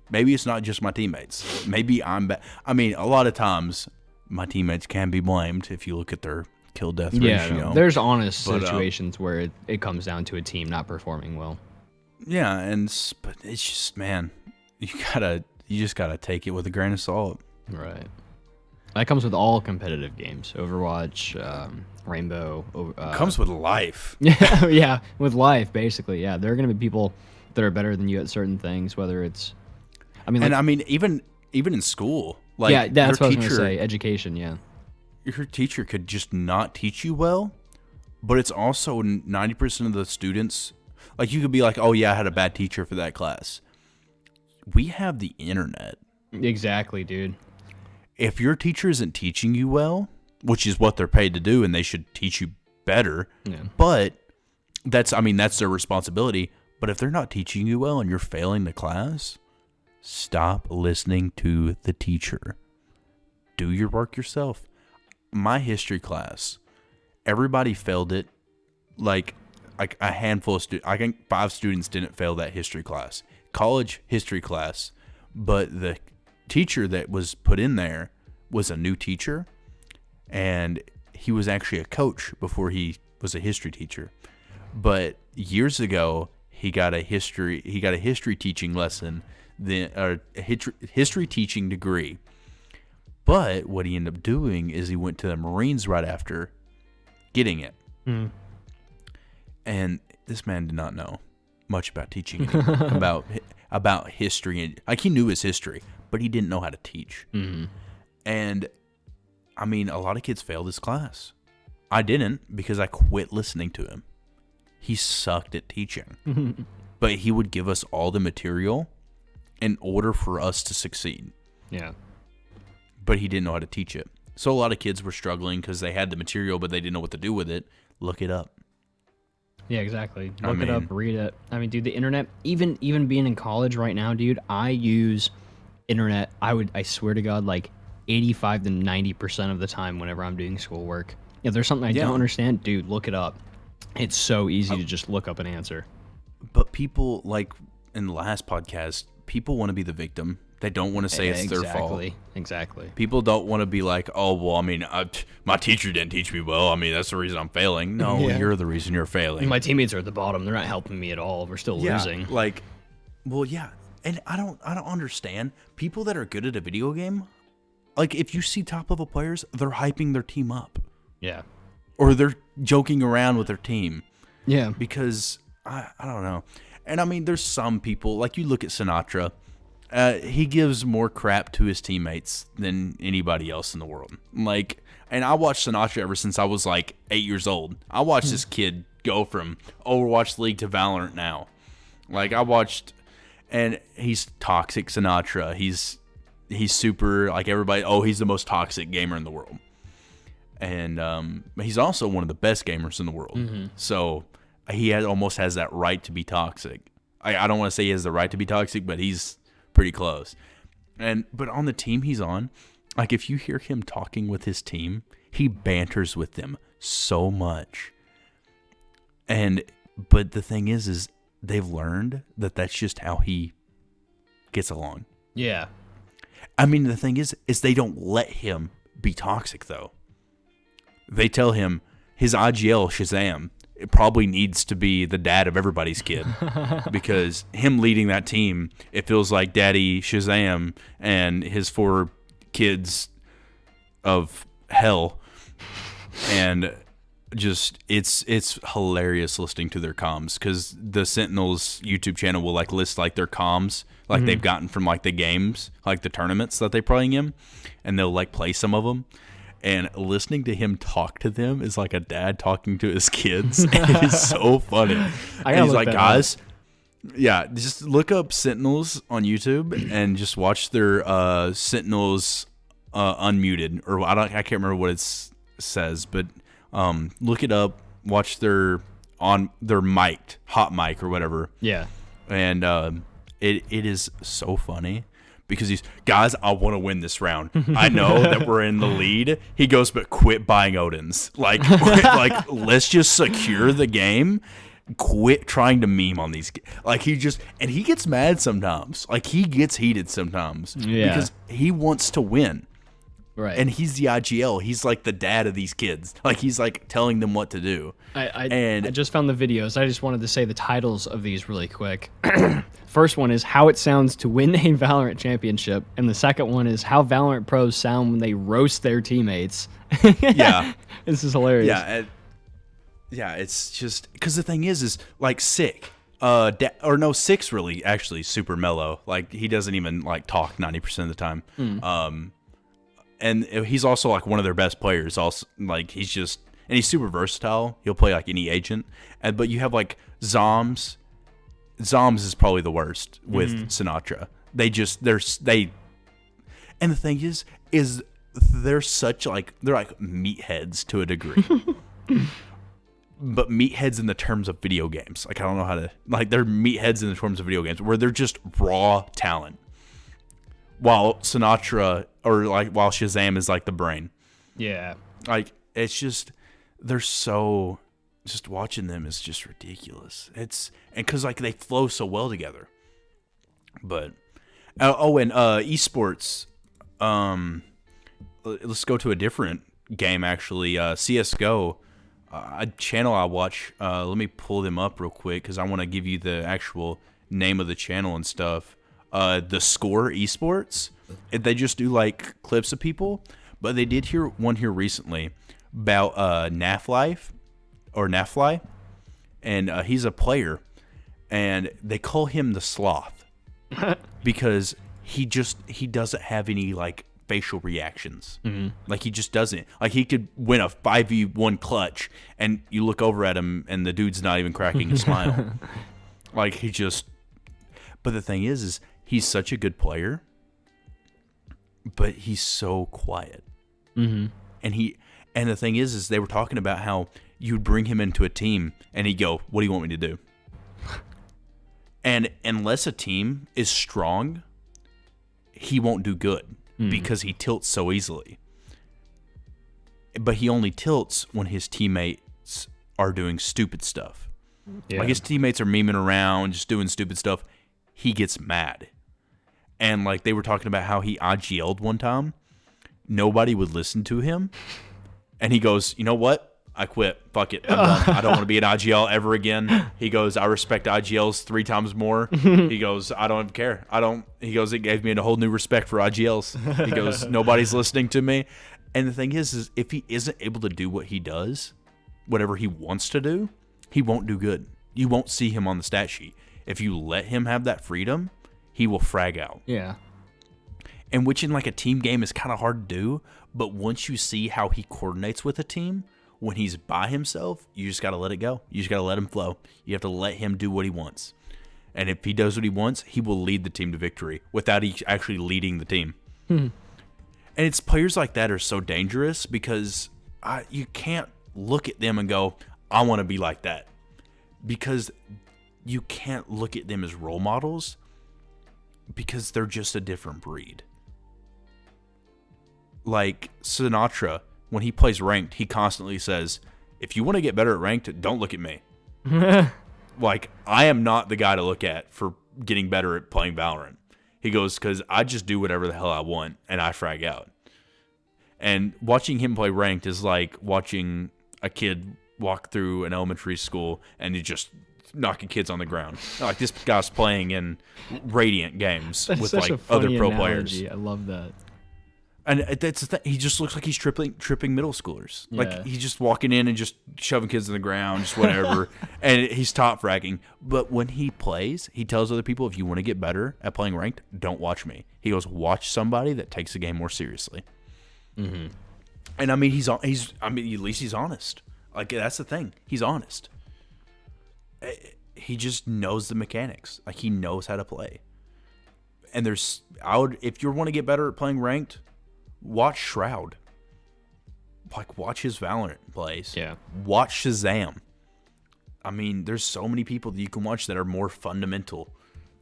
Maybe it's not just my teammates. Maybe I'm bad. I mean, a lot of times my teammates can be blamed if you look at their kill-death ratio. No, there's honest situations where it comes down to a team not performing well. Yeah, but it's just, man, you just gotta take it with a grain of salt. Right. That comes with all competitive games. Overwatch, Rainbow. Comes with life. Yeah, with life, basically. Yeah, there are going to be people that are better than you at certain things, whether it's... even in school. Like, yeah, that's what I was going to say. Education, yeah. Your teacher could just not teach you well, but it's also 90% of the students... Like, you could be like, oh, yeah, I had a bad teacher for that class. We have the internet. Exactly, dude. If your teacher isn't teaching you well, which is what they're paid to do, and they should teach you better, but that's their responsibility. But if they're not teaching you well and you're failing the class, stop listening to the teacher. Do your work yourself. My history class, everybody failed it. Like a handful of students. I think 5 students didn't fail that history class. College history class, but the teacher that was put in there was a new teacher, and he was actually a coach before he was a history teacher. But years ago, he got a history teaching lesson, a history teaching degree. But what he ended up doing is he went to the Marines right after getting it. Mm. And this man did not know much about teaching about history, and like, he knew his history, but he didn't know how to teach. Mm-hmm. And I mean, a lot of kids failed his class. I didn't, because I quit listening to him. He sucked at teaching, but he would give us all the material in order for us to succeed. Yeah. But he didn't know how to teach it. So a lot of kids were struggling because they had the material, but they didn't know what to do with it. Look it up. Yeah, exactly. Look it up, read it. I mean, dude, the internet, even being in college right now, dude, I use internet, I swear to God, like 85 to 90% of the time whenever I'm doing schoolwork. If there's something I don't understand, dude, look it up. It's so easy to just look up an answer. But people, like in the last podcast, people want to be the victim. They don't want to say it's their fault. Exactly. People don't want to be like, oh, well, I mean, my teacher didn't teach me well. I mean, that's the reason I'm failing. No, you're the reason you're failing. My teammates are at the bottom. They're not helping me at all. We're still losing. Like, well, yeah. And I don't understand. People that are good at a video game, like, if you see top-level players, they're hyping their team up. Yeah. Or they're joking around with their team. Yeah. Because, I don't know. And, I mean, there's some people, like, you look at Sinatra. He gives more crap to his teammates than anybody else in the world. Like, and I watched Sinatra ever since I was like 8 years old. I watched this kid go from Overwatch League to Valorant now. Like, I watched, and he's toxic Sinatra. He's super, like, everybody, he's the most toxic gamer in the world. And he's also one of the best gamers in the world. Mm-hmm. So he almost has that right to be toxic. I don't want to say he has the right to be toxic, but he's pretty close. But on the team he's on, like if you hear him talking with his team, he banters with them so much. But the thing is they've learned that that's just how he gets along. Yeah. I mean, the thing is they don't let him be toxic though. They tell him his IGL Shazam, it probably needs to be the dad of everybody's kid because him leading that team, it feels like Daddy Shazam and his 4 kids of hell. And just it's hilarious listening to their comms because the Sentinels YouTube channel will like list like their comms like they've gotten from like the games, like the tournaments that they're playing in, and they'll like play some of them. And listening to him talk to them is like a dad talking to his kids. It is so funny. And he's like, guys, yeah, just look up Sentinels on YouTube and just watch their Sentinels unmuted, or I can't remember what it says, but look it up. Watch their mic'd, hot mic or whatever. Yeah, and it is so funny. Because he's, guys, I want to win this round. I know that we're in the lead. He goes, but quit buying Odins. Like, let's just secure the game. Quit trying to meme on these. Like, he gets mad sometimes. Like, he gets heated sometimes. Yeah. Because he wants to win. Right. And he's the IGL. He's like the dad of these kids. Like, he's like telling them what to do. I just found the videos. I just wanted to say the titles of these really quick. First one is How It Sounds to Win a Valorant Championship. And the second one is How Valorant Pros Sound When They Roast Their Teammates. Yeah. This is hilarious. Yeah. Yeah, it's just... Because the thing is like, Sick. Sick's really actually super mellow. Like, he doesn't even, like, talk 90% of the time. And he's also, like, one of their best players. Also, like, he's just... And he's super versatile. He'll play, like, any agent. But you have, like, Zoms... Zoms is probably the worst with Sinatra. And the thing is they're such like they're like meatheads to a degree, but meatheads in the terms of video games. Like I don't know how to like they're meatheads in the terms of video games where they're just raw talent, while Shazam is like the brain. Yeah, like it's just they're so. Just watching them is just ridiculous. And because like they flow so well together. But and esports. Let's go to a different game actually. CS:GO, a channel I watch. Let me pull them up real quick because I want to give you the actual name of the channel and stuff. The Score Esports. They just do like clips of people, but they did one here recently about Nafly, and he's a player, and they call him the Sloth because he doesn't have any like facial reactions. Like he just doesn't. Like he could win a 5v1 clutch, and you look over at him, and the dude's not even cracking a smile. Like he just. But the thing is he's such a good player, but he's so quiet. And the thing is they were talking about how. You'd bring him into a team, and he'd go, what do you want me to do? And unless a team is strong, he won't do good because he tilts so easily. But he only tilts when his teammates are doing stupid stuff. Yeah. Like his teammates are memeing around, just doing stupid stuff. He gets mad. And like they were talking about how he IGL'd one time. Nobody would listen to him. And he goes, you know what? I quit. Fuck it. I'm done. I don't want to be an IGL ever again. He goes, I respect IGLs 3 times more. He goes, I don't care. He goes, it gave me a whole new respect for IGLs. He goes, nobody's listening to me. And the thing is if he isn't able to do what he does, whatever he wants to do, he won't do good. You won't see him on the stat sheet. If you let him have that freedom, he will frag out. Yeah. And which in like a team game is kind of hard to do. But once you see how he coordinates with a team, when he's by himself, you just got to let it go. You just got to let him flow. You have to let him do what he wants. And if he does what he wants, he will lead the team to victory without actually leading the team. And it's players like that are so dangerous because you can't look at them and go, I want to be like that. Because you can't look at them as role models because they're just a different breed. Like Sinatra, when he plays ranked, he constantly says, if you want to get better at ranked, don't look at me. Like, I am not the guy to look at for getting better at playing Valorant. He goes, because I just do whatever the hell I want, and I frag out. And watching him play ranked is like watching a kid walk through an elementary school and he just knocking kids on the ground. Like, this guy's playing in Radiant games with like other pro players. I love that. And that's the thing. He just looks like he's tripping middle schoolers. Yeah. Like, he's just walking in and just shoving kids in the ground, just whatever. And he's top fragging. But when he plays, he tells other people, if you want to get better at playing ranked, don't watch me. He goes, watch somebody that takes the game more seriously. Mm-hmm. And I mean, at least he's honest. Like, that's the thing. He's honest. He just knows the mechanics. Like, he knows how to play. And if you want to get better at playing ranked, watch Shroud. Like, watch his Valorant plays. Yeah. Watch Shazam. I mean, there's so many people that you can watch that are more fundamental.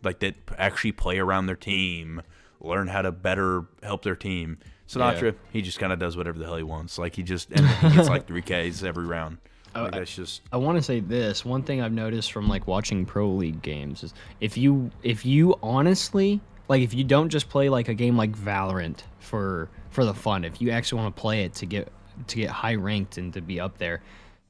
Like, that actually play around their team, learn how to better help their team. Sinatra, he just kind of does whatever the hell he wants. Like, he gets like 3Ks every round. Like, that's just... I want to say this. One thing I've noticed from, like, watching Pro League games is if you honestly... Like, if you don't just play, like, a game like Valorant for the fun, if you actually want to play it to get high ranked and to be up there,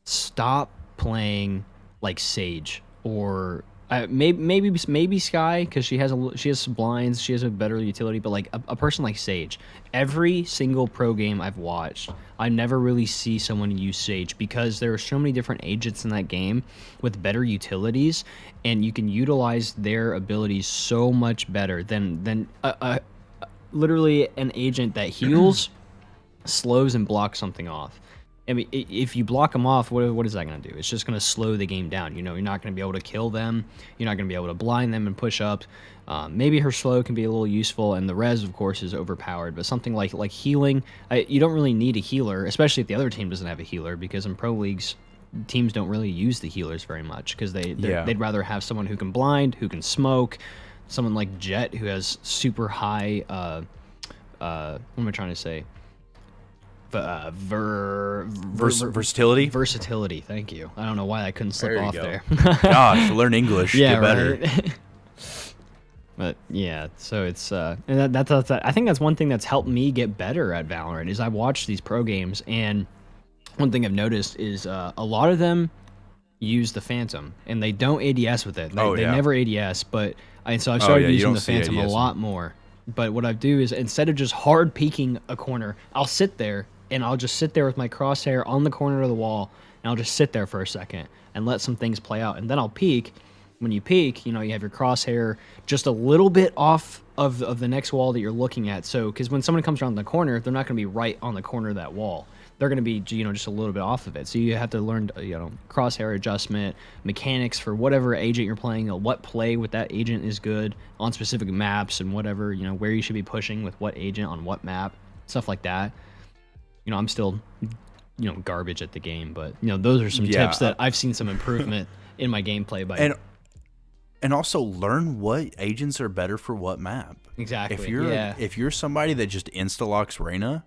stop playing like Sage or maybe Sky, because she has some blinds, she has a better utility. But like a person like Sage, every single pro game I've watched, I never really see someone use Sage because there are so many different agents in that game with better utilities, and you can utilize their abilities so much better than literally an agent that heals, slows, and blocks something off. I mean, if you block them off, what is that going to do? It's just going to slow the game down. You know, you're not going to be able to kill them. You're not going to be able to blind them and push up. Maybe her slow can be a little useful, and the res, of course, is overpowered. But something like healing, you don't really need a healer, especially if the other team doesn't have a healer, because in pro leagues, teams don't really use the healers very much because they'd rather have someone who can blind, who can smoke, someone like Jet who has super high, what am I trying to say? Versatility. Versatility. Thank you. I don't know why I couldn't slip off there. Gosh, learn English. Yeah, get better. Right. But yeah, so it's and that's I think that's one thing that's helped me get better at Valorant is I watch these pro games, and one thing I've noticed is a lot of them use the Phantom, and they don't ADS with it. They never ADS, so I've started using the Phantom a lot more. But what I do is, instead of just hard peeking a corner, I'll sit there, and I'll just sit there with my crosshair on the corner of the wall, and I'll just sit there for a second and let some things play out. And then I'll peek. When you peek, you have your crosshair just a little bit off of the next wall that you're looking at. So, because when someone comes around the corner, they're not going to be right on the corner of that wall. They're going to be, just a little bit off of it. So you have to learn, crosshair adjustment, mechanics for whatever agent you're playing, what play with that agent is good on specific maps, and whatever, where you should be pushing with what agent on what map, stuff like that. I'm still, garbage at the game, but, those are some tips that I've seen some improvement in my gameplay by. And also learn what agents are better for what map. Exactly. If you're somebody that just insta-locks Reyna,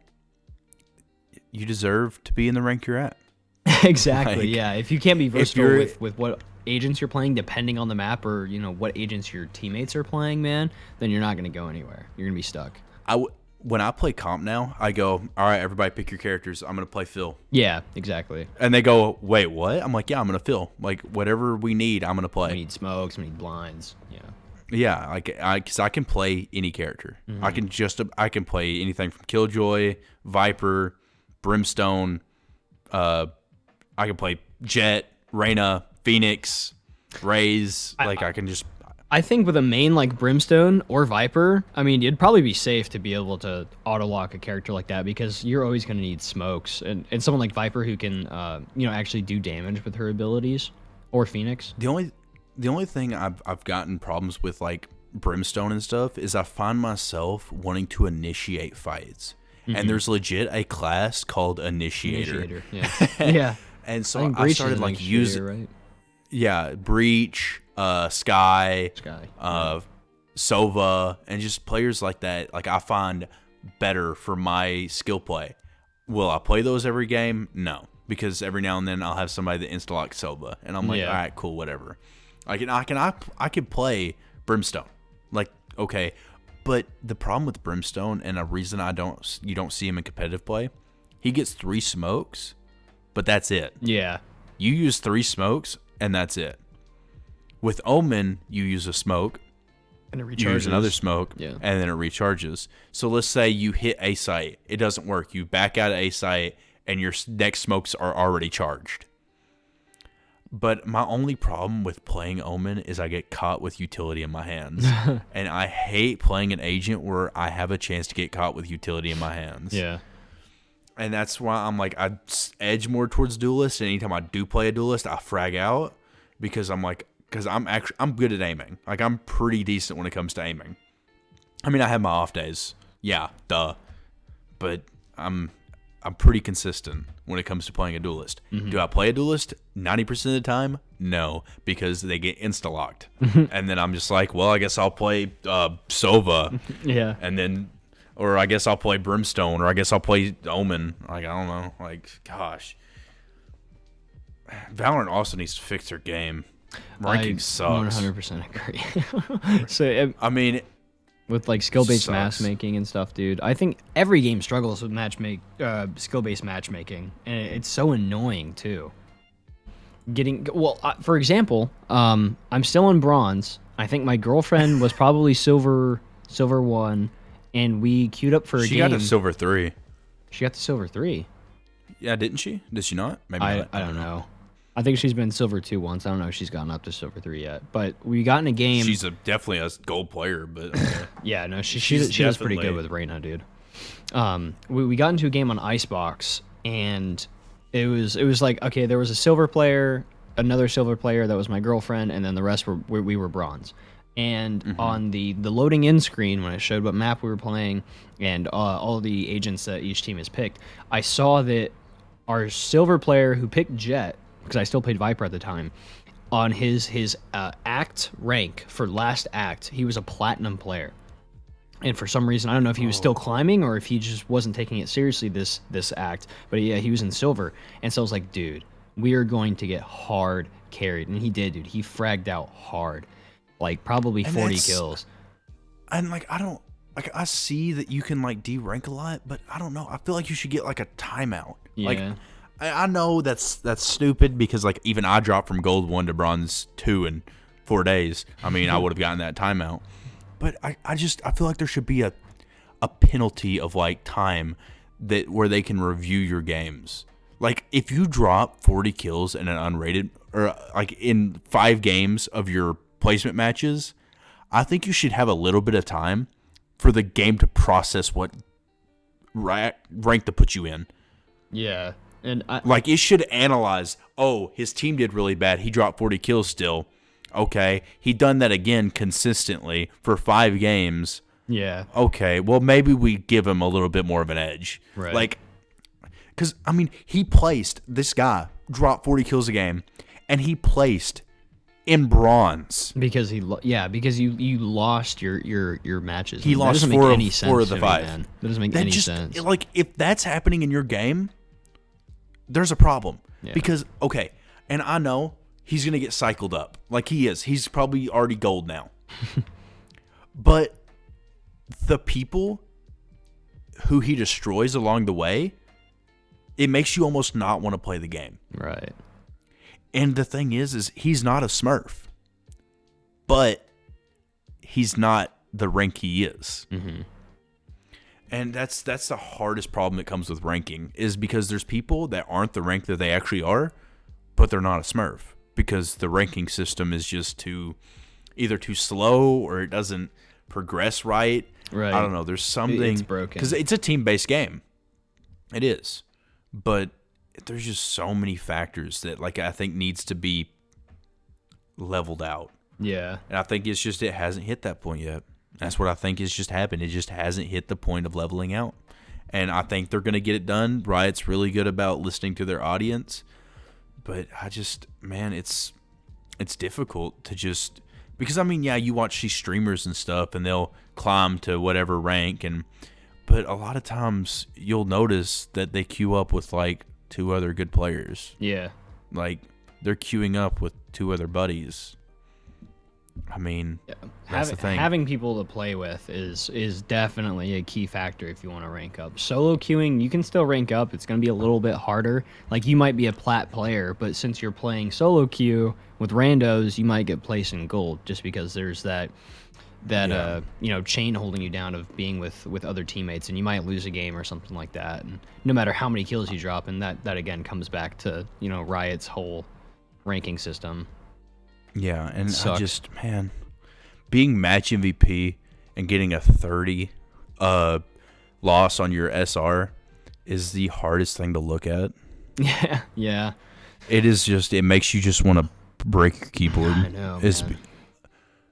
you deserve to be in the rank you're at. Exactly. Yeah. If you can't be versatile with what agents you're playing, depending on the map, or what agents your teammates are playing, man, then you're not going to go anywhere. You're going to be stuck. When I play comp now, I go, all right, everybody pick your characters. I'm going to play Phil. Yeah, exactly. And they go, wait, what? I'm like, yeah, I'm going to Phil. Like, whatever we need, I'm going to play. We need smokes, we need blinds. Yeah. Yeah, because I can play any character. Mm-hmm. I can play anything from Killjoy, Viper, Brimstone. I can play Jet, Reyna, Phoenix, Raze. I can just... I think with a main like Brimstone or Viper, I mean, it'd probably be safe to be able to auto-lock a character like that, because you're always going to need smokes. And someone like Viper who can, actually do damage with her abilities, or Phoenix. The only thing I've gotten problems with, like, Brimstone and stuff, is I find myself wanting to initiate fights. Mm-hmm. And there's legit a class called Initiator. Yeah. Yeah. And so I started, like, using... right? Yeah, Breach... Sky, Yeah. Sova, and just players like that. Like I find better for my skill play. Will I play those every game? No, because every now and then I'll have somebody that insta-lock Sova, and I'm like, Yeah. all right, cool, whatever. I can play Brimstone, like okay, but the problem with Brimstone and a reason you don't see him in competitive play, he gets 3 smokes, but that's it. Yeah. You use 3 smokes and that's it. With Omen, you use a smoke, And it recharges. you use another smoke, Yeah. and then it recharges. So let's say you hit A site, it doesn't work. You back out of A site, and your next smokes are already charged. But my only problem with playing Omen is I get caught with utility in my hands. And I hate playing an agent where I have a chance to get caught with utility in my hands. Yeah. And that's why I'm like, I edge more towards duelist. And anytime I do play a duelist, I frag out because I'm good at aiming. Like I'm pretty decent when it comes to aiming. I mean, I have my off days. Yeah, duh. But I'm pretty consistent when it comes to playing a duelist. Mm-hmm. Do I play a duelist 90% of the time? No, because they get insta-locked. And then I'm just like, well, I guess I'll play Sova. Yeah. And then, or I guess I'll play Brimstone, or I guess I'll play Omen. Like, I don't know. Like, gosh. Valorant also needs to fix their game. Ranking sucks. 100% agree. So, I mean, with like skill-based sucks. matchmaking and stuff, dude, I think every game struggles with skill-based matchmaking, and it's so annoying too. For example, I'm still in bronze. I think my girlfriend was probably silver 1, and we queued up for a game. she got to silver 3. She got to silver 3. Yeah, didn't she? Did she not? Maybe not. I don't know. I think she's been silver 2 once. I don't know if she's gotten up to silver 3 yet. But we got in a game. She's definitely a gold player, but okay. Yeah, no, she does pretty good with Reyna, dude. We got into a game on Icebox, and it was like, okay, there was a silver player, another silver player that was my girlfriend, and then the rest we were bronze. And on the loading in screen, when it showed what map we were playing and all the agents that each team has picked, I saw that our silver player who picked Jet, because I still played Viper at the time, on his act rank for last act, he was a platinum player. And for some reason, I don't know if he was still climbing or if he just wasn't taking it seriously this act, but yeah, he was in silver. And so I was like, dude, we are going to get hard carried. And he did, dude. He fragged out hard. Like probably 40 kills. And like I see that you can like de-rank a lot, but I don't know. I feel like you should get like a timeout. Yeah. Like I know that's stupid because like even I dropped from gold 1 to bronze 2 in 4 days. I mean, I would have gotten that timeout. But I feel like there should be a penalty of like time where they can review your games. Like if you drop 40 kills in an unrated or like in 5 games of your placement matches, I think you should have a little bit of time for the game to process what rank to put you in. Yeah. And like it should analyze, oh, his team did really bad. He dropped 40 kills still. Okay. He done that again consistently for 5 games. Yeah. Okay. Well, maybe we give him a little bit more of an edge. Right. Like, because, I mean, this guy dropped 40 kills a game, and he placed in bronze. Because because you lost your matches. He lost 4 of the 5. Man. That doesn't make any sense. Like, if that's happening in your game, there's a problem. Yeah. Because, okay, and I know he's going to get cycled up. Like he is. He's probably already gold now. But the people who he destroys along the way, it makes you almost not want to play the game. Right. And the thing is he's not a Smurf. But he's not the rank he is. Mm-hmm. And that's the hardest problem that comes with ranking, is because there's people that aren't the rank that they actually are, but they're not a Smurf because the ranking system is just either too slow or it doesn't progress right. Right. I don't know. There's something. It's broken. Because it's a team-based game. It is. But there's just so many factors that like I think needs to be leveled out. Yeah. And I think it's just it hasn't hit that point yet. That's what I think has just happened. It just hasn't hit the point of leveling out. And I think they're going to get it done. Riot's really good about listening to their audience. But I just, man, it's difficult to just because I mean, yeah, you watch these streamers and stuff, and they'll climb to whatever rank, but a lot of times you'll notice that they queue up with like 2 other good players. Yeah. Like they're queuing up with 2 other buddies. I mean, that's the thing. Having people to play with is definitely a key factor if you want to rank up. Solo queuing, you can still rank up. It's going to be a little bit harder. Like, you might be a plat player, but since you're playing solo queue with randos, you might get placed in gold just because there's that chain holding you down of being with other teammates, and you might lose a game or something like that. And no matter how many kills you drop, and that again comes back to Riot's whole ranking system. Yeah, and I just, man, being match MVP and getting a 30 loss on your SR is the hardest thing to look at. Yeah. It is just, it makes you just want to break your keyboard. I know,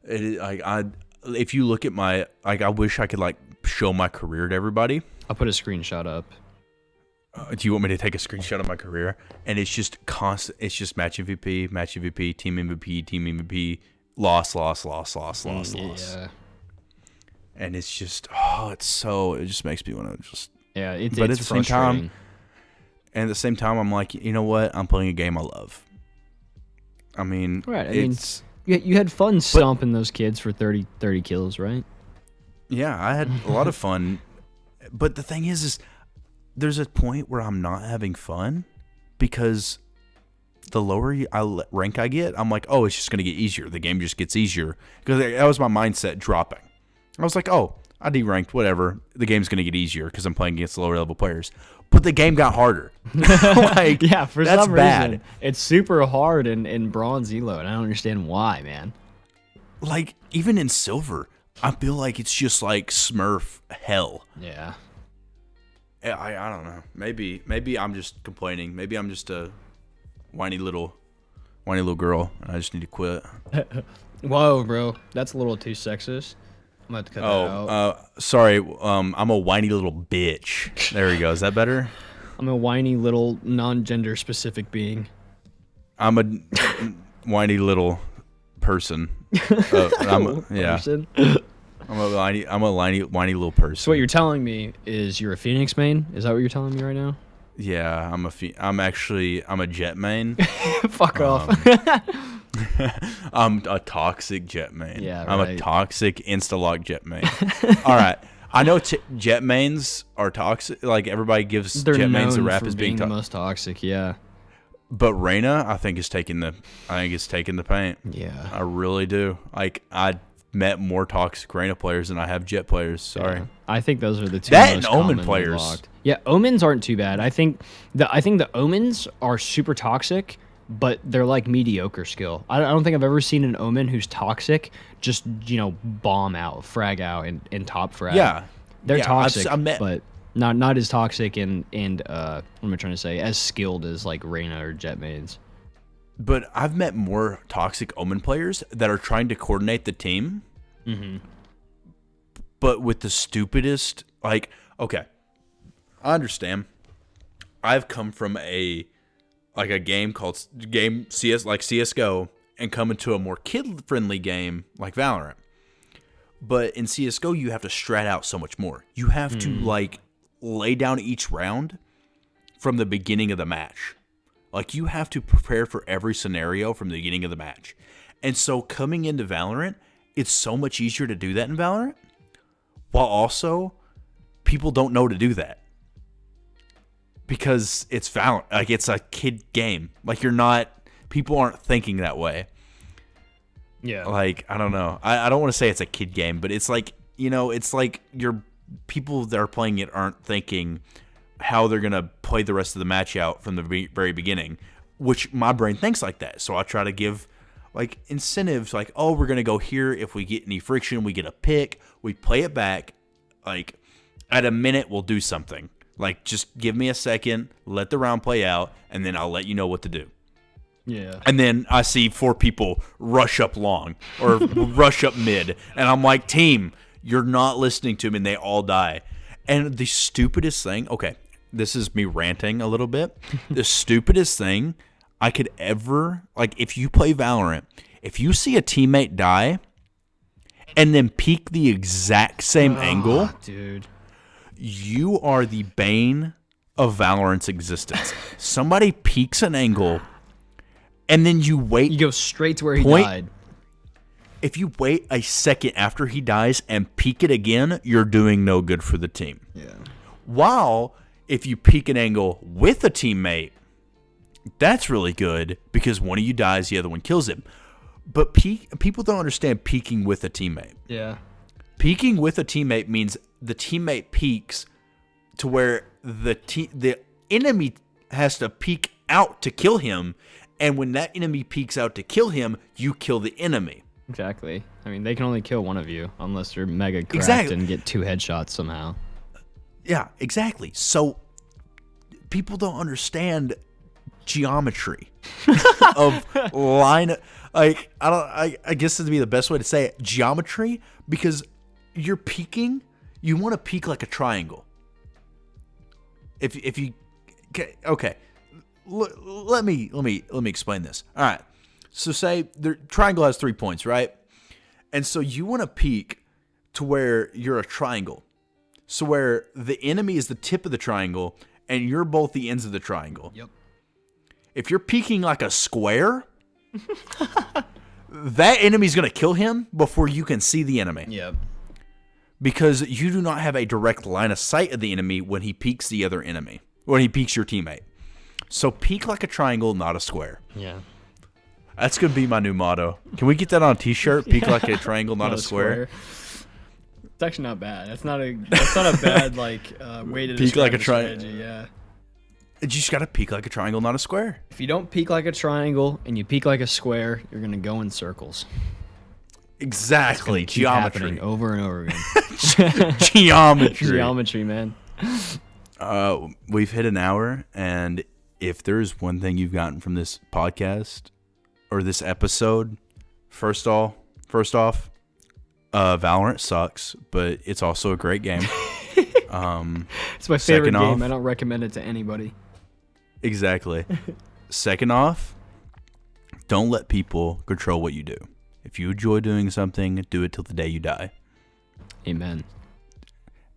man. If you look at my, I wish I could show my career to everybody. I'll put a screenshot up. Do you want me to take a screenshot of my career? And it's just constant. It's just match MVP, team MVP, loss. Yeah. And it's just, it just makes me want to just. Yeah, it's at the same frustrating. time, and at the same time, I'm like, you know what? I'm playing a game I love. I mean, right. You had fun stomping those kids for 30 kills, right? Yeah, I had a lot of fun. But the thing is there's a point where I'm not having fun because the lower rank I get, I'm like, oh, it's just going to get easier. The game just gets easier. Because that was my mindset dropping. I was like, oh, I deranked, whatever. The game's going to get easier because I'm playing against lower level players. But the game got harder. Yeah, for that's some bad. reason. It's super hard in bronze elo, and I don't understand why, man. Like, even in silver, I feel like it's just like Smurf hell. Yeah. I don't know. Maybe I'm just complaining. Maybe I'm just a whiny little girl, and I just need to quit. Whoa, bro. That's a little too sexist. I'm going to have to cut that out. Sorry. I'm a whiny little bitch. There we go. Is that better? I'm a whiny little non-gender specific being. I'm a whiny little person. Person? I'm a whiny little person. So what you're telling me is you're a Phoenix main? Is that what you're telling me right now? Yeah, I'm a Jet main. Fuck off. I'm a toxic Jet main. Yeah, I'm right. a toxic Instalock Jet main. All right. I know Jet mains are toxic. Like, everybody gives They're Jet mains a known rap for as being the most toxic, yeah. But Reyna, I think it's taking the paint. Yeah. I really do. Like, I met more toxic Reyna players than I have Jet players. Sorry. Yeah. I think those are the two that most and Omen commonly players. locked. Yeah, Omens aren't too bad. I think the Omens are super toxic, but they're like mediocre skill. I don't think I've ever seen an Omen who's toxic just, bomb out, frag out, and top frag. Yeah. They're toxic, I met, but not as toxic and what am I trying to say? As skilled as like Reyna or Jet mains. But I've met more toxic Omen players that are trying to coordinate the team. Mm-hmm. But with the stupidest, okay, I understand. I've come from a game called CSGO, and come into a more kid-friendly game like Valorant. But in CSGO, you have to strat out so much more. You have to lay down each round from the beginning of the match. Like, you have to prepare for every scenario from the beginning of the match. And so coming into Valorant, it's so much easier to do that in Valorant, while also people don't know to do that. Because it's Valorant. Like, it's a kid game. Like, people aren't thinking that way. Yeah. Like, I don't know. I don't want to say it's a kid game, but it's like, it's like your people that are playing it aren't thinking how they're going to play the rest of the match out from the very beginning, which my brain thinks like that. So I try to give incentives, we're going to go here. If we get any friction, we get a pick, we play it back. At a minute, we'll do something. Just give me a second, let the round play out, and then I'll let you know what to do. Yeah. And then I see 4 people rush up long or rush up mid, and I'm like, team, you're not listening to me, and they all die. And the stupidest thing, okay, this is me ranting a little bit. The stupidest thing I could ever, like, if you play Valorant, if you see a teammate die and then peek the exact same angle, dude, you are the bane of Valorant's existence. Somebody peeks an angle and then you wait. You go straight to where he died. If you wait a second after he dies and peek it again, you're doing no good for the team. Yeah. While if you peek an angle with a teammate, that's really good because one of you dies, the other one kills him. But people don't understand peeking with a teammate. Yeah. Peeking with a teammate means the teammate peeks to where the enemy has to peek out to kill him, and when that enemy peeks out to kill him, you kill the enemy. Exactly. I mean, they can only kill one of you unless you're mega cracked and get 2 headshots somehow. Yeah, exactly. So people don't understand geometry of line. Like, I guess this would be the best way to say it. Geometry, because you're peeking, you want to peek like a triangle. If you okay, let me explain this. All right. So say the triangle has 3 points, right? And so you want to peek to where you're a triangle. So where the enemy is the tip of the triangle and you're both the ends of the triangle. Yep. If you're peeking like a square, that enemy's going to kill him before you can see the enemy. Yep. Because you do not have a direct line of sight of the enemy when he peeks the other enemy. When he peeks your teammate. So peek like a triangle, not a square. Yeah. That's going to be my new motto. Can we get that on a t-shirt? Peek like a triangle, not a square. It's actually not bad. That's not a bad way to peek like a triangle. Yeah. You just got to peek like a triangle, not a square. If you don't peek like a triangle and you peek like a square, you're going to go in circles. Exactly. Geometry. Over and over again. Geometry. Geometry, man. We've hit an hour, and if there's one thing you've gotten from this podcast or this episode, first off, Valorant sucks, but it's also a great game. It's my favorite game. I don't recommend it to anybody. Exactly. Second off, don't let people control what you do. If you enjoy doing something, do it till the day you die. Amen.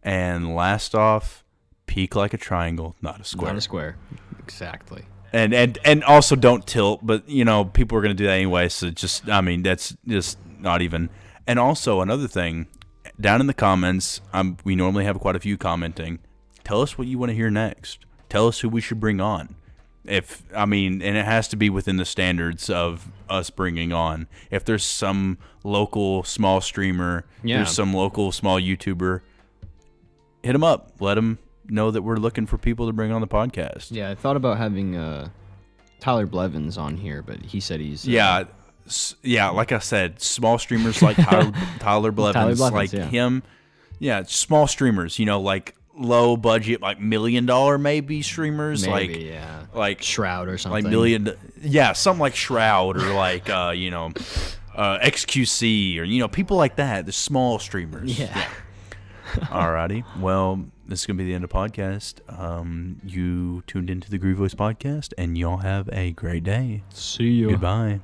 And last off, peek like a triangle, not a square. Not a square. Exactly. And also don't tilt, but people are going to do that anyway, so that's just not even. And also another thing, down in the comments, we normally have quite a few commenting. Tell us what you want to hear next. Tell us who we should bring on. And it has to be within the standards of us bringing on. If there's some local small streamer, there's some local small YouTuber, hit them up. Let them know that we're looking for people to bring on the podcast. Yeah, I thought about having Tyler Blevins on here, but he said he's... Yeah, like I said, small streamers like Tyler Blevins, like him. Yeah, small streamers, like low budget, like $1 million maybe streamers, like Shroud or something, like something like Shroud or like XQC or people like that. The small streamers. Yeah. Alrighty, well, this is gonna be the end of the podcast. You tuned into the Groovy Voice podcast, and y'all have a great day. See you. Goodbye.